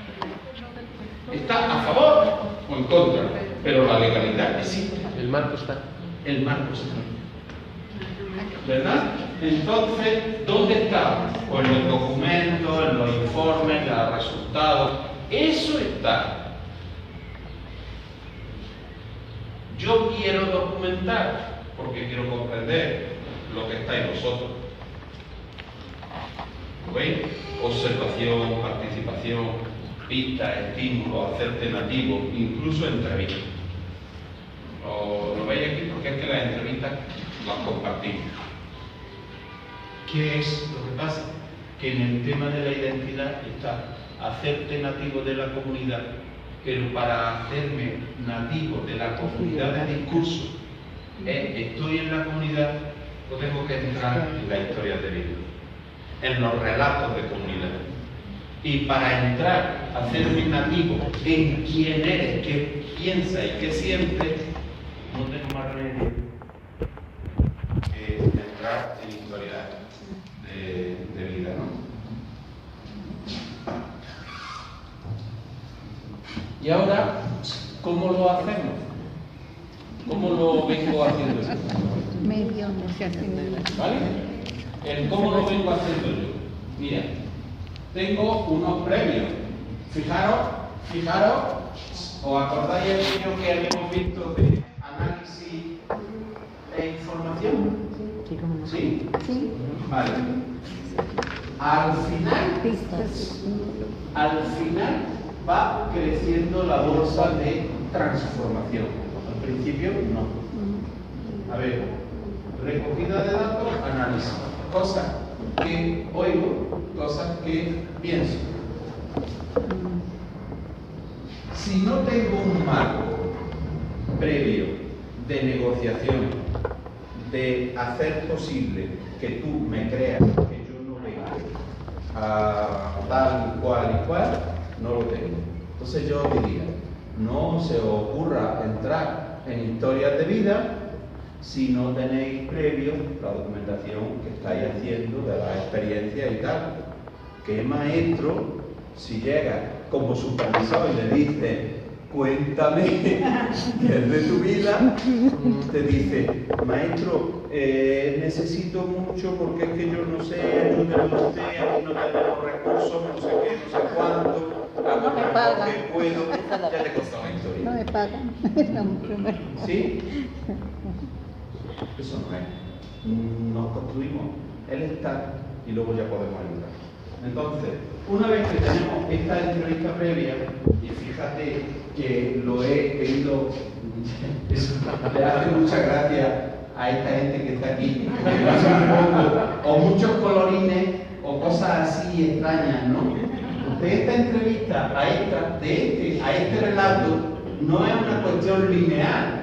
A: Está a favor o en contra, pero la legalidad existe.
C: El marco está.
A: El marco está. ¿Verdad? Entonces, ¿dónde está? Pues en los documentos, en los informes, en los resultados. Eso está. Yo quiero documentar porque quiero comprender lo que está en vosotros. ¿Veis? Observación, participación, pistas, estímulos, alternativos, incluso entrevistas. Lo veis aquí porque es que las entrevistas las compartimos. ¿Qué es lo que pasa? Que en el tema de la identidad está hacerte nativo de la comunidad, pero para hacerme nativo de la comunidad de discurso, estoy en la comunidad, o tengo que entrar en la historia de vida, en los relatos de comunidad. Y para entrar, hacerme nativo en quién eres, qué piensa y qué siente, no tengo más remedio que entrar en historia de vida, ¿no? Y ahora, ¿cómo lo hacemos? ¿Cómo lo vengo haciendo yo?
D: Medio no se hace nada.
A: ¿Vale? El cómo lo vengo haciendo yo. Mira, tengo unos premios. Fijaros, ¿os acordáis el vídeo que habíamos visto de análisis e información? ¿Sí?
D: Sí.
A: Vale. Al final va creciendo la bolsa de transformación. Al principio no. A ver, recogida de datos, análisis. Cosas que oigo, cosas que pienso. Si no tengo un marco previo de negociación, de hacer posible que tú me creas que yo no vengo a tal cual y cual, no lo tengo. Entonces yo diría, no se os ocurra entrar en historias de vida si no tenéis previo la documentación que estáis haciendo de la experiencia y tal. ¿Qué maestro, si llega como supervisor y le dice, cuéntame qué es de tu vida, te dice, maestro, necesito mucho porque es que yo no sé, ayúdame usted, aquí no tenemos recursos, no sé qué, no sé cuánto, hago
D: No me pagan.
A: lo que puedo, ya te costó la historia.
D: No me pagan. Es lo primero.
A: ¿Sí? Eso no es. Nos construimos el estar y luego ya podemos ayudar. Entonces, una vez que tenemos esta entrevista previa, y fíjate que lo he querido, eso le hace mucha gracia a esta gente que está aquí, que pasa un poco, o muchos colorines o cosas así extrañas, ¿no? De esta entrevista a este relato no es una cuestión lineal.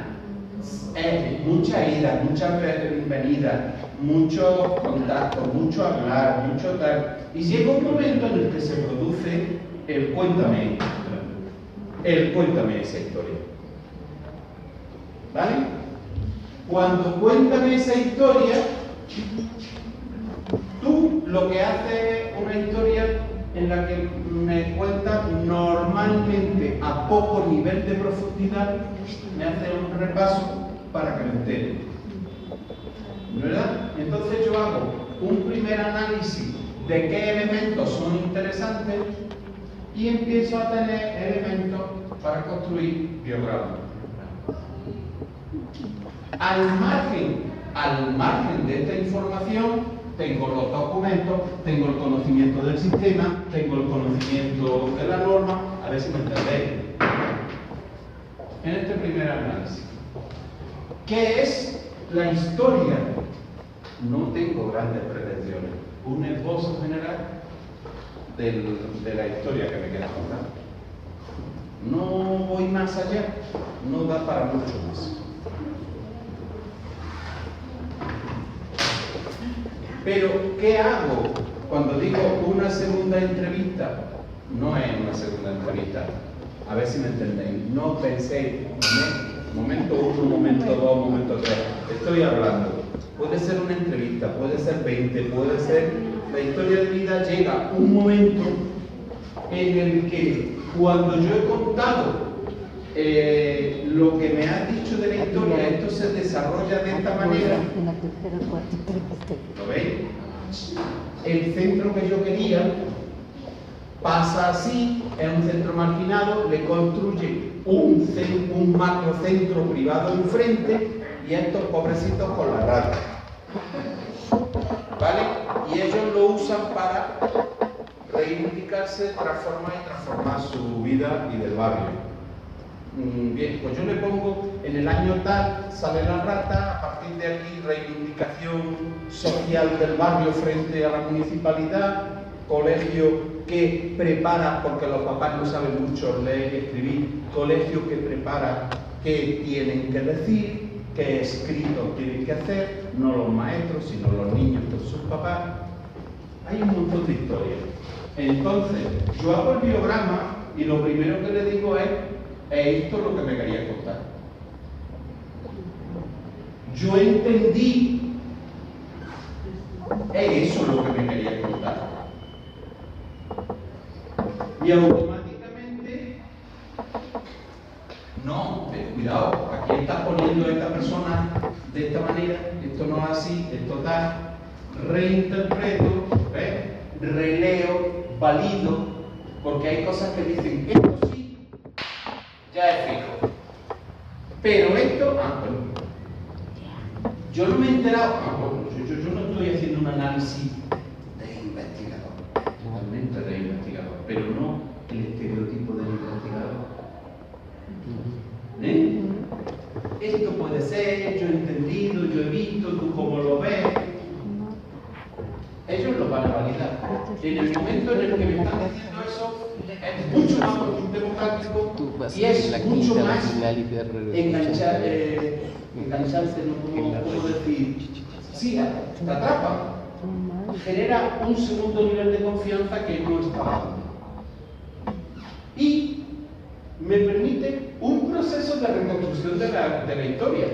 A: Mucha ida, mucha venida, muchos contactos, mucho hablar, mucho tal. Y llega un momento en el que se produce el cuéntame esa historia. ¿Vale? Cuando cuéntame esa historia, tú lo que haces es una historia en la que me cuentas normalmente a poco nivel de profundidad, me hace un repaso para que me entere, ¿verdad? Entonces yo hago un primer análisis de qué elementos son interesantes y empiezo a tener elementos para construir biogramas. Al margen de esta información, tengo los documentos, tengo el conocimiento del sistema, tengo el conocimiento de la norma, a ver si me entendéis. En este primer análisis, ¿qué es la historia? No tengo grandes pretensiones. Un esbozo general de la historia que me queda contar. No voy más allá, no da para mucho más. Pero, ¿qué hago cuando digo una segunda entrevista? No es una segunda entrevista. A ver si me entendéis. No penséis, momento 1, momento 2, momento 3. Estoy hablando. Puede ser una entrevista, puede ser 20, puede ser... La historia de vida llega un momento en el que cuando yo he contado lo que me has dicho de la historia, esto se desarrolla de esta manera. ¿Lo veis? El centro que yo quería pasa así, es un centro marginado, le construye un macrocentro privado enfrente y estos pobrecitos con la rata. ¿Vale? Y ellos lo usan para reivindicarse, transformar su vida y del barrio. Bien, pues yo le pongo en el año tal, sale la rata, a partir de aquí reivindicación social del barrio frente a la municipalidad, colegio que prepara, porque los papás no saben mucho leer y escribir, colegio que prepara qué tienen que decir, qué escrito tienen que hacer, no los maestros, sino los niños con sus papás. Hay un montón de historias. Entonces, yo hago el biograma y lo primero que le digo es esto es lo que me quería contar. Yo entendí, eso es lo que me quería contar. Y automáticamente, no, cuidado, aquí está poniendo a esta persona de esta manera, esto no es así, esto tal, reinterpreto, releo, valido, porque hay cosas que dicen, esto sí, ya es fijo. Pero esto, bueno, yo no me he enterado, yo no estoy haciendo un análisis de investigador, totalmente de investigador, pero no el estereotipo del investigador. Esto puede ser, yo he entendido, yo he visto, tú cómo lo ves. Ellos lo van a validar. En el momento en el que me están diciendo eso, es mucho más democrático y es mucho más engancharse, ¿no? ¿Cómo decir? Sí, te atrapa. Genera un segundo nivel de confianza que no estaba dando. Y me permite un proceso de reconstrucción de la historia.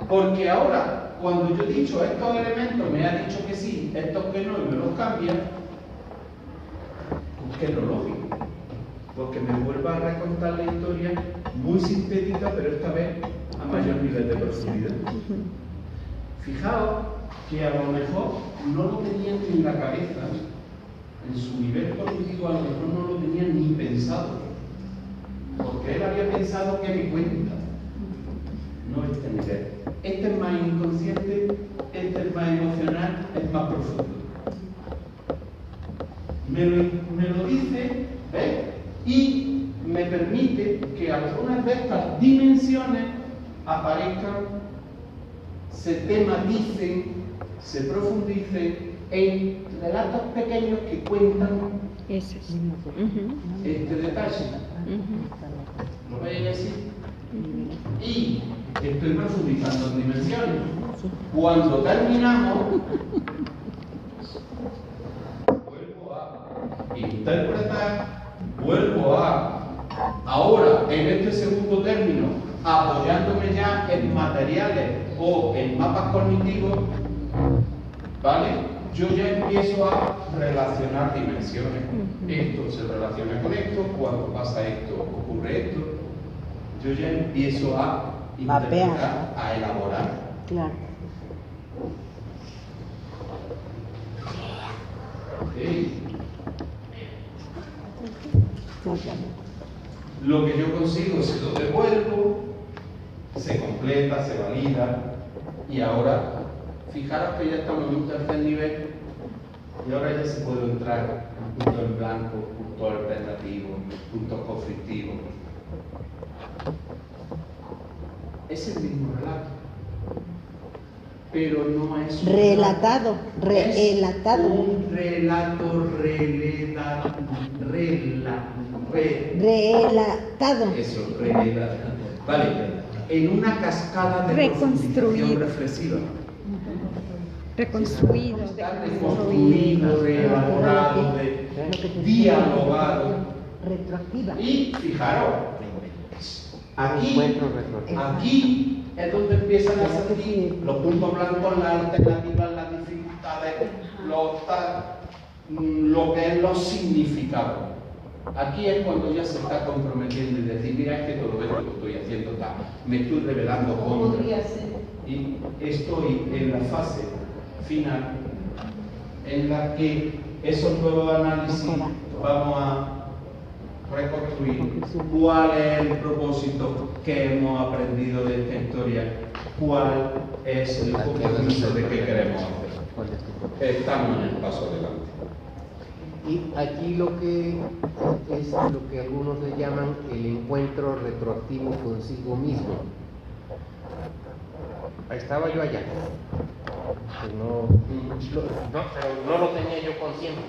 A: Porque ahora, cuando yo he dicho estos elementos, me ha dicho que sí, estos que no, y me los cambia, pues que es lo lógico. Porque me vuelva a recontar la historia muy sintética, pero esta vez a mayor nivel de profundidad. Fijaos que a lo mejor no lo tenían ni en la cabeza, en su nivel cognitivo a lo mejor no lo tenían ni pensado. Porque él había pensado que me cuenta. No este nivel. Este es más inconsciente, este es más emocional, es más profundo. Me lo dice, ¿ves? Y me permite que algunas de estas dimensiones aparezcan, se tematicen, se profundicen en relatos pequeños que cuentan este detalle. ¿Lo veis así? Y estoy profundizando en dimensiones. Cuando terminamos, vuelvo a interpretar, vuelvo a, ahora en este segundo término, apoyándome ya en materiales o en mapas cognitivos, ¿vale? Yo ya empiezo a relacionar dimensiones. Esto se relaciona con esto, cuando pasa esto, ocurre esto. Yo ya empiezo a interpretar, a elaborar.
B: Claro.
A: Okay. Lo que yo consigo se lo devuelvo, se completa, se valida, y ahora, fijaros que ya estamos en un tercer nivel, y ahora ya se puede entrar en puntos en blanco, puntos alternativos, puntos conflictivos. Es el mismo relato, pero no es un
B: relatado, relatado.
A: Un relato
B: relatado.
A: Eso, relatado. Vale, en una cascada de
E: Reconstruido.
A: reflexiva.
E: Reconstruido.
A: Está reconstruido, reelaborado, dialogado.
B: Retroactiva.
A: Y fijaros, aquí es donde empiezan a salir los puntos blancos, las alternativas, las dificultades, lo que es los significados. Aquí es cuando ya se está comprometiendo y decir, mira, es que todo esto lo estoy haciendo tal, me estoy revelando contra. Y estoy en la fase final en la que esos nuevos análisis vamos a reconstruir cuál es el propósito que hemos aprendido de esta historia, cuál es el compromiso de qué queremos hacer. Estamos en el paso adelante.
C: Y aquí lo que es lo que algunos le llaman el encuentro retroactivo consigo mismo. Estaba yo allá, pues pero no lo tenía yo consciente.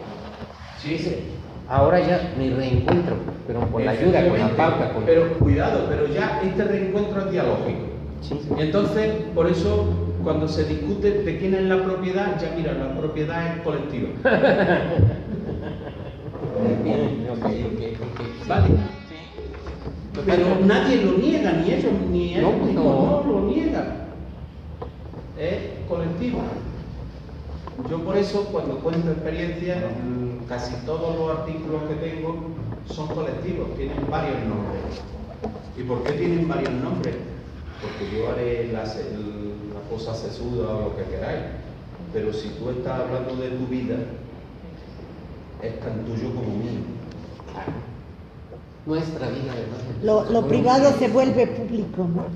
A: Sí,
C: Dice, ahora ya me reencuentro, pero con la ayuda, con la pauta.
A: Pero cuidado, pero ya este reencuentro es dialógico.
C: Sí.
A: Entonces, por eso, cuando se discute de quién es la propiedad, ya mira, la propiedad es colectiva. Vale. Pero nadie lo niega, ni ellos, ni él mismo, no lo niegan. Es colectivo. Yo por eso, cuando cuento experiencias, casi todos los artículos que tengo son colectivos, tienen varios nombres. ¿Y por qué tienen varios nombres? Porque yo haré la cosa sesuda o lo que queráis. Pero si tú estás hablando de tu vida, es tan tuyo como mío.
C: Nuestra vida, además.
B: Lo privado se vuelve público, ¿no?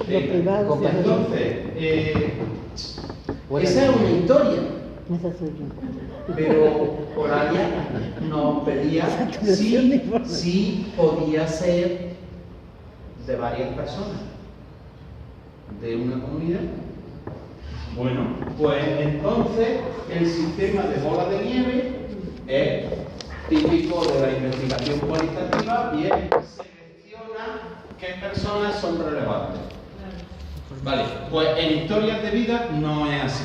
B: Lo privado se
A: Entonces, esa es una historia.
B: Esa soy yo.
A: Pero Oralia nos pedía si podía ser de varias personas, de una comunidad. Bueno, pues entonces el sistema de bola de nieve es típico de la investigación cualitativa y selecciona qué personas son relevantes. Vale, pues en historias de vida no es así.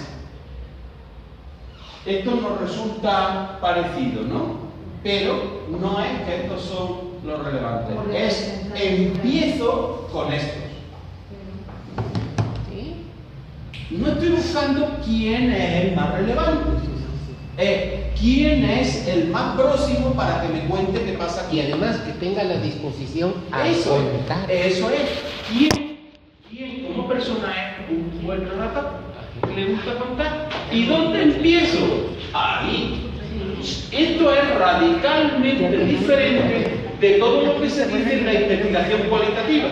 A: Esto nos resulta parecido, ¿no? Pero no es que estos son los relevantes. Es empiezo con estos. No estoy buscando quién es el más relevante. ¿Quién es el más próximo para que me cuente qué pasa aquí?
C: Y además que tenga la disposición a contar.
A: Eso es. ¿Quién como persona es un buen relator? ¿Que le gusta contar? ¿Y dónde empiezo? Ahí. Esto es radicalmente diferente de todo lo que se dice en la investigación cualitativa.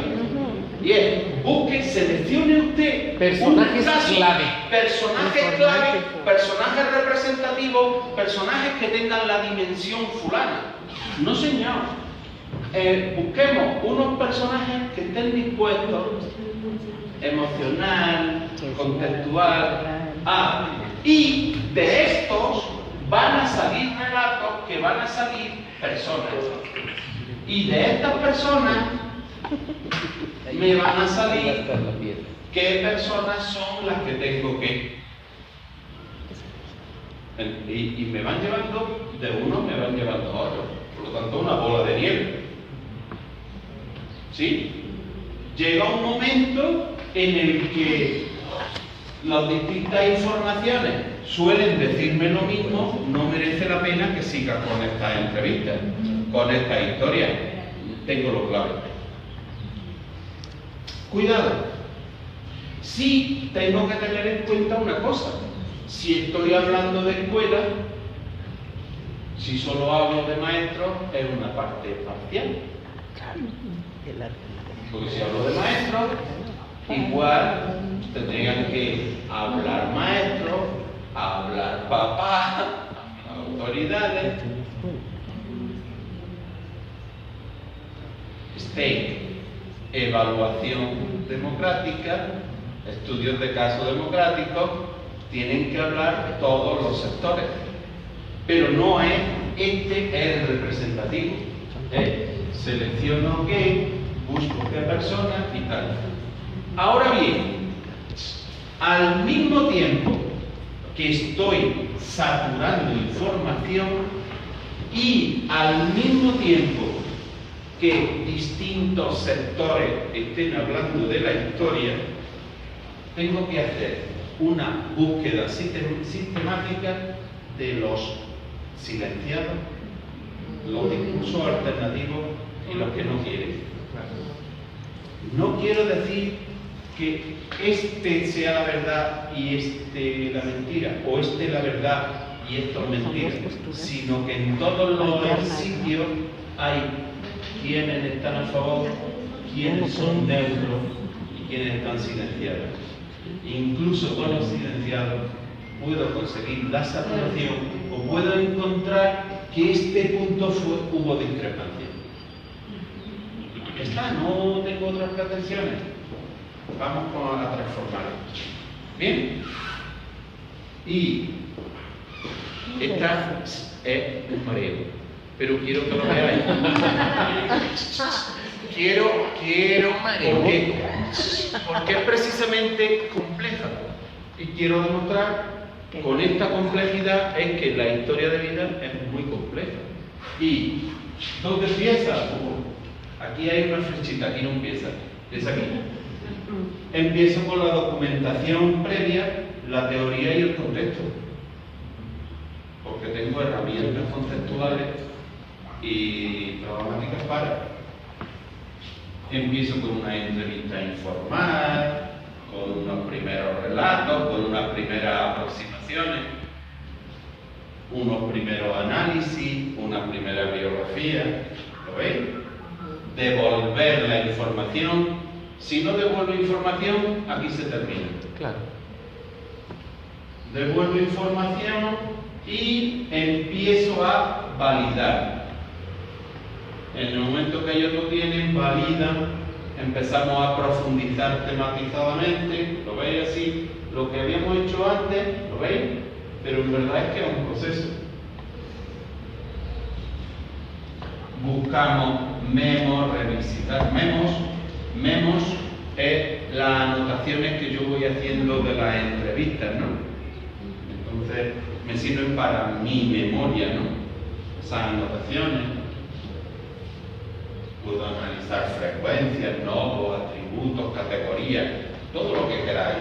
A: Y es, busque, seleccione usted
C: personajes clave.
A: Personajes clave, personajes representativos, personajes que tengan la dimensión fulana. No, señor. Busquemos unos personajes que estén dispuestos, emocional, contextual, y de estos van a salir relatos que van a salir personas. Y de estas personas me van a salir qué personas son las que tengo que. Y me van llevando, de uno me van llevando a otro. Por lo tanto, una bola de nieve. ¿Sí? Llega un momento en el que las distintas informaciones suelen decirme lo mismo, no merece la pena que siga con esta entrevista, con esta historia. Tengo lo clave. Cuidado, sí tengo que tener en cuenta una cosa. Si estoy hablando de escuela, si solo hablo de maestros, es una parte parcial. Porque si hablo de maestros, igual tendrían que hablar maestros, hablar papás, autoridades. Stake. Evaluación democrática, estudios de caso democrático, tienen que hablar todos los sectores, pero no es el representativo. Selecciono qué, busco qué persona y tal. Ahora bien, al mismo tiempo que estoy saturando información y al mismo tiempo que distintos sectores estén hablando de la historia, tengo que hacer una búsqueda sistemática de los silenciados, los discursos alternativos y los que no quieren. No quiero decir que este sea la verdad y este la mentira, o este la verdad y esto es mentira, sino que en todos los sitios hay quienes están a favor, quienes son neutros y quienes están silenciados. Incluso con los silenciados puedo conseguir la saturación o puedo encontrar que este punto hubo discrepancia. Ya está, no tengo otras pretensiones. Vamos a transformarlo. Bien. Y esta es un mareo, pero quiero que lo veáis. Quiero porque es precisamente compleja. Y quiero demostrar con esta complejidad es que la historia de vida es muy compleja. ¿Y dónde empieza? Aquí hay una flechita, aquí no empieza. Es aquí. Empiezo con la documentación previa, la teoría y el contexto. Porque tengo herramientas conceptuales y programáticas para. Empiezo con una entrevista informal, con unos primeros relatos, con unas primeras aproximaciones, unos primeros análisis, una primera biografía. ¿Lo veis? Devolver la información. Si no devuelvo información, aquí se termina.
C: Claro.
A: Devuelvo información y empiezo a validar. En el momento que ellos lo tienen, validan, empezamos a profundizar tematizadamente. ¿Lo veis así? Lo que habíamos hecho antes, ¿lo veis? Pero en verdad es que es un proceso. Buscamos memos, revisitar memos. Memos es las anotaciones que yo voy haciendo de las entrevistas, ¿no? Entonces me sirven para mi memoria, ¿no? Esas anotaciones. Puedo analizar frecuencias, nodos, atributos, categorías, todo lo que queráis.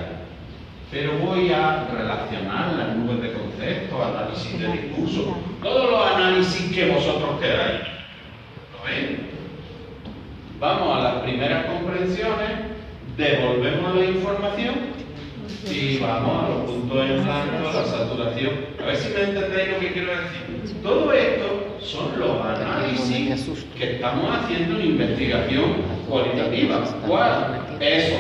A: Pero voy a relacionar las nubes de conceptos, análisis de discurso, todos los análisis que vosotros queráis. ¿Lo veis? Vamos a las primeras comprensiones, devolvemos la información y vamos a los puntos en blanco, la saturación. A ver si me entendéis lo que quiero decir. Todo esto son los análisis que estamos haciendo en investigación cualitativa. ¿Cuál? Eso.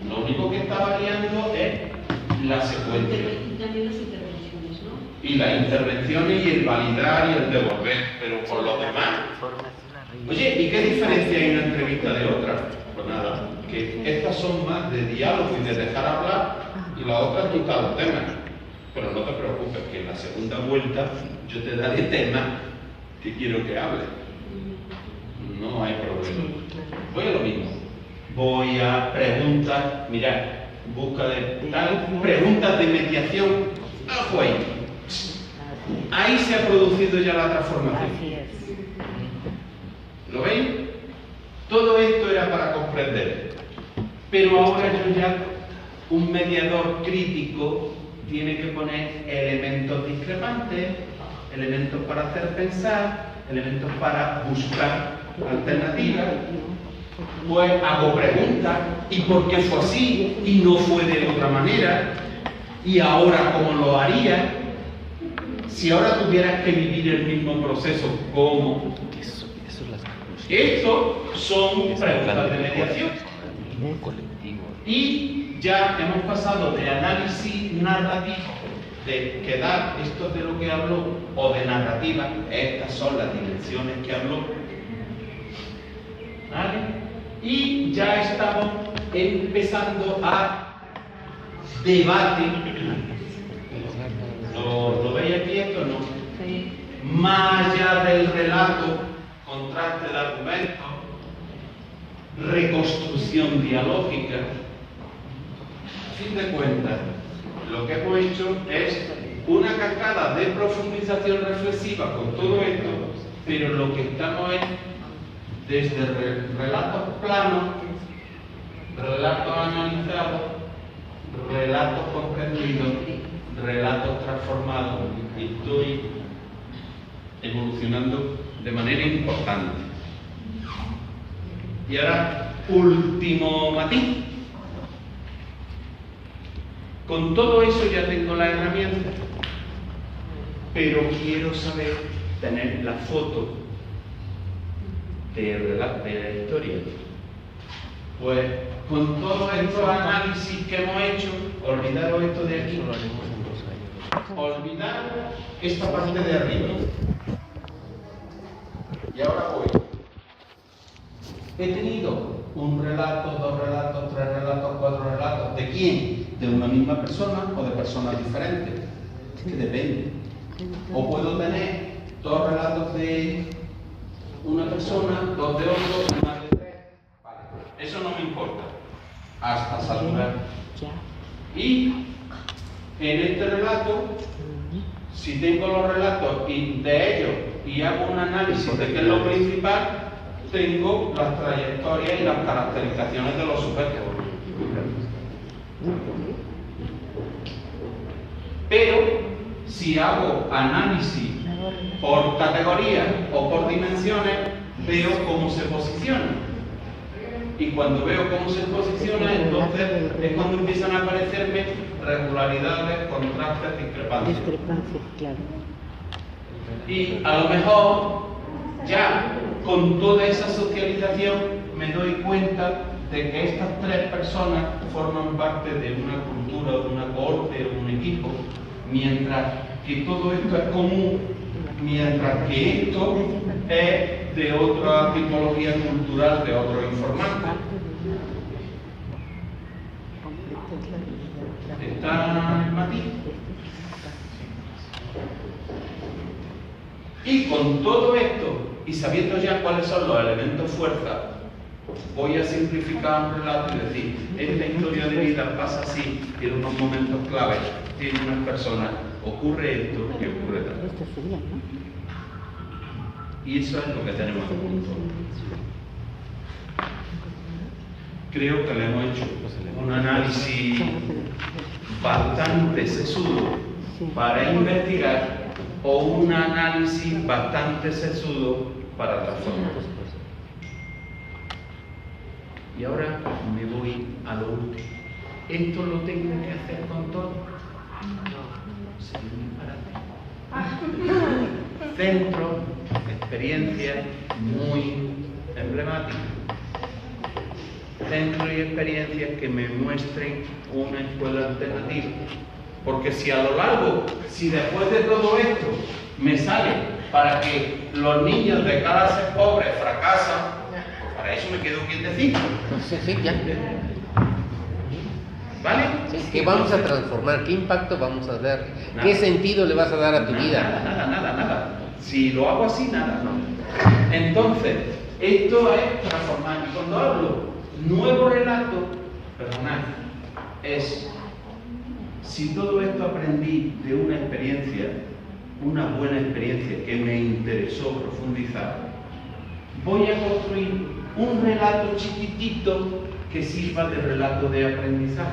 A: Lo único que está variando es la secuencia.
F: Y también las intervenciones, ¿no?
A: Y las intervenciones y el validar y el devolver, pero por lo demás. Oye, ¿y qué diferencia hay una entrevista de otra? Pues nada, que estas son más de diálogo y de dejar hablar y la otra es total tema. Pero no te preocupes, que en la segunda vuelta yo te daré temas que quiero que hable. No hay problema. Voy a lo mismo. Voy a preguntas, mirad, busca de tal, preguntas de mediación. ¡Ojo ahí! Ahí se ha producido ya la transformación. ¿Lo veis? Todo esto era para comprender. Pero ahora yo ya, un mediador crítico tiene que poner elementos discrepantes, elementos para hacer pensar, elementos para buscar alternativas. Pues hago preguntas, ¿y por qué fue así? ¿Y no fue de otra manera? ¿Y ahora cómo lo haría? Si ahora tuvieras que vivir el mismo proceso, ¿cómo? Estos son preguntas de mediación. Y ya hemos pasado de análisis narrativo, de quedar, esto es de lo que habló, o de narrativa, estas son las dimensiones que habló. ¿Vale? Y ya estamos empezando a debate. ¿Lo veis aquí esto o no?
B: Sí.
A: Más allá del relato, contraste de argumentos, reconstrucción dialógica. A fin de cuentas, lo que hemos hecho es una cascada de profundización reflexiva con todo esto, pero lo que estamos es desde relatos planos, relatos analizados, relatos comprendidos, relatos transformados, y estoy evolucionando de manera importante. Y ahora, último matiz. Con todo eso ya tengo la herramienta, pero quiero saber tener la foto de la historia. Pues con todos estos análisis que hemos hecho, olvidaros esto de aquí. olvidar esta parte de arriba. Y ahora voy. He tenido un relato, 2 relatos, 3 relatos, 4 relatos. ¿De quién? ¿De una misma persona o de personas diferentes? Es que depende. O puedo tener 2 relatos de una persona, 2 de otro, más de 3. Vale. Eso no me importa. Hasta saturar. Y en este relato, si tengo los relatos de ellos y hago un análisis de qué es lo principal, tengo las trayectorias y las caracterizaciones de los sujetos. Pero si hago análisis por categorías o por dimensiones, veo cómo se posiciona. Y cuando veo cómo se posiciona, entonces es cuando empiezan a aparecerme regularidades, contrastes, discrepancias.
B: Discrepancias, claro.
A: Y a lo mejor ya con toda esa socialización me doy cuenta de que estas 3 personas forman parte de una cultura, de una cohorte, de un equipo, mientras que todo esto es común, mientras que esto es de otra tipología cultural, de otro informante. ¿Está el matiz? Y con todo esto, y sabiendo ya cuáles son los elementos fuerza, voy a simplificar un relato y decir, esta historia de vida pasa así, en unos momentos claves, tiene unas personas, ocurre esto y ocurre tal. Y eso es lo que tenemos en punto. Creo que le hemos hecho un análisis bastante sesudo para investigar o un análisis bastante sesudo para transformar. Y ahora me voy a lo último. ¿Esto lo tengo que hacer con todo? No, sería un disparate. Centro, experiencia muy emblemática. Centro y experiencias que me muestren una escuela alternativa. Porque si a lo largo, si después de todo esto me sale para que los niños de clases pobres fracasan, para eso me quedo quietecito.
C: Sí, ya.
A: ¿Vale?
C: Sí, ¿qué vamos a transformar? ¿Qué impacto vamos a dar?
A: Nada.
C: ¿Qué sentido le vas a dar a tu vida?
A: Nada. Si lo hago así, nada. Entonces, esto es transformar. Y cuando hablo nuevo relato, perdonad, es si todo esto aprendí de una experiencia, una buena experiencia que me interesó profundizar, voy a construir un relato chiquitito que sirva de relato de aprendizaje.